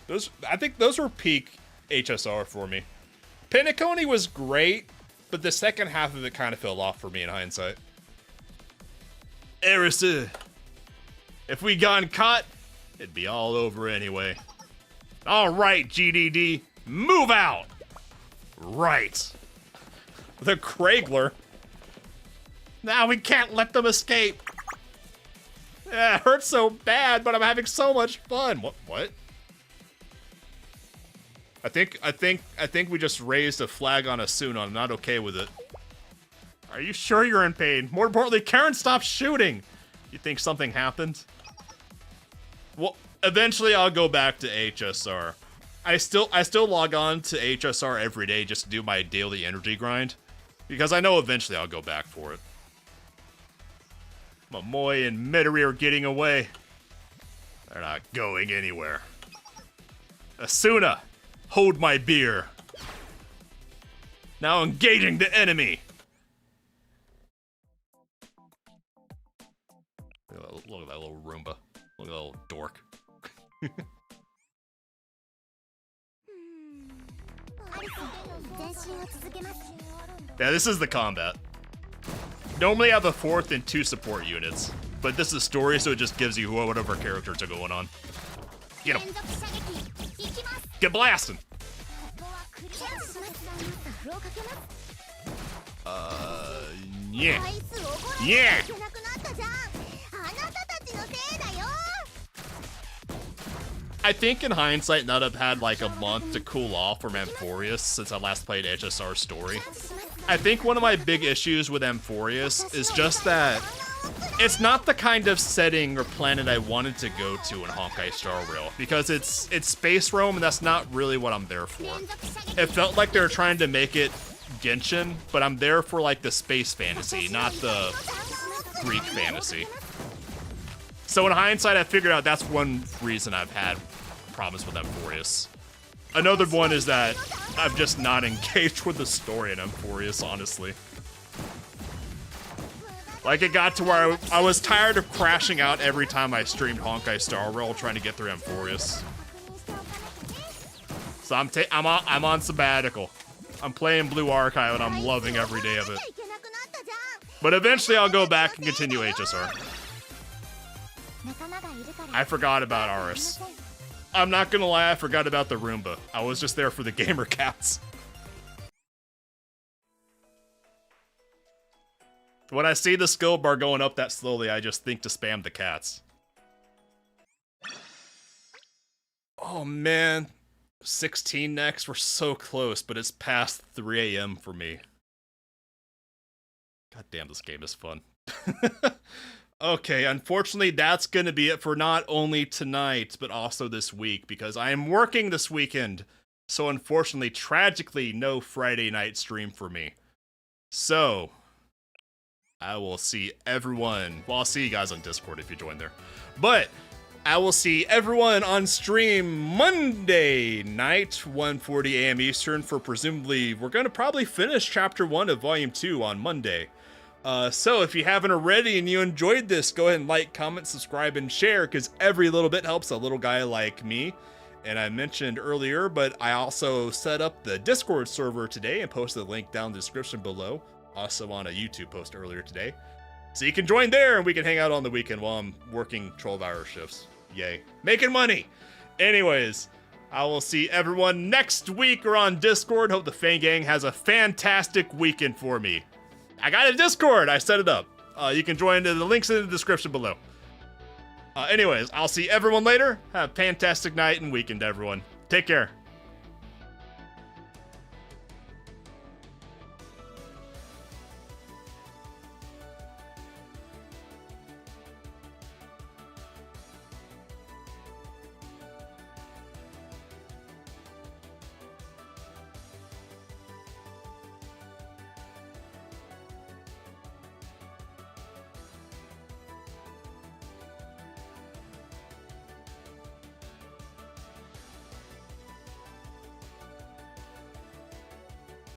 I think those were peak HSR for me. Penacony was great, but the second half of it kind of fell off for me in hindsight. Erisa. If we gotten caught, it'd be all over anyway. Alright, GDD, move out! Right. The Kraigler. Now we can't let them escape. Yeah, it hurts so bad, but I'm having so much fun. What? I think we just raised a flag on Asuna. I'm not okay with it. Are you sure you're in pain? More importantly, Karen, stop shooting! You think something happened? Well, eventually I'll go back to HSR. I still log on to HSR every day just to do my daily energy grind. Because I know eventually I'll go back for it. Momoy and Midori are getting away. They're not going anywhere. Asuna, hold my beer. Now engaging the enemy. Look at that little Roomba. Look at that little dork. Yeah, this is the combat. Normally I have a 4th and 2 support units, but this is story, so it just gives you whatever characters are going on. Get him. Get blasting. Yeah. Yeah. I think in hindsight, now that I've had like a month to cool off from Amphorius since I last played HSR Story, I think one of my big issues with Amphorius is just that it's not the kind of setting or planet I wanted to go to in Honkai Star Rail, because it's space realm and that's not really what I'm there for. It felt like they were trying to make it Genshin, but I'm there for like the space fantasy, not the Greek fantasy. So in hindsight, I figured out that's one reason I've had problems with Amphorius. Another one is that I'm just not engaged with the story in Amphorius, honestly. Like, it got to where I was tired of crashing out every time I streamed Honkai Star Rail trying to get through Amphorius. So I'm on sabbatical. I'm playing Blue Archive and I'm loving every day of it. But eventually I'll go back and continue HSR. I forgot about Aris. I'm not gonna lie, I forgot about the Roomba. I was just there for the gamer cats. When I see the skill bar going up that slowly, I just think to spam the cats. Oh man, 16 next, we're so close, but it's past 3 AM for me. God damn, this game is fun. Okay, unfortunately, that's going to be it for not only tonight, but also this week, because I am working this weekend. So unfortunately, tragically, no Friday night stream for me. So, I will see everyone. Well, I'll see you guys on Discord if you join there. But, I will see everyone on stream Monday night, 1:40 AM Eastern, for presumably, we're going to probably finish Chapter 1 of Volume 2 on Monday. So if you haven't already and you enjoyed this, go ahead and like, comment, subscribe, and share, because every little bit helps a little guy like me. And I mentioned earlier, but I also set up the Discord server today and posted the link down in the description below. Also on a YouTube post earlier today. So you can join there and we can hang out on the weekend while I'm working 12-hour shifts. Yay. Making money! Anyways, I will see everyone next week or on Discord. Hope the Fang Gang has a fantastic weekend for me. I got a Discord! I set it up. You can join, the links in the description below. Anyways, I'll see everyone later. Have a fantastic night and weekend, everyone. Take care.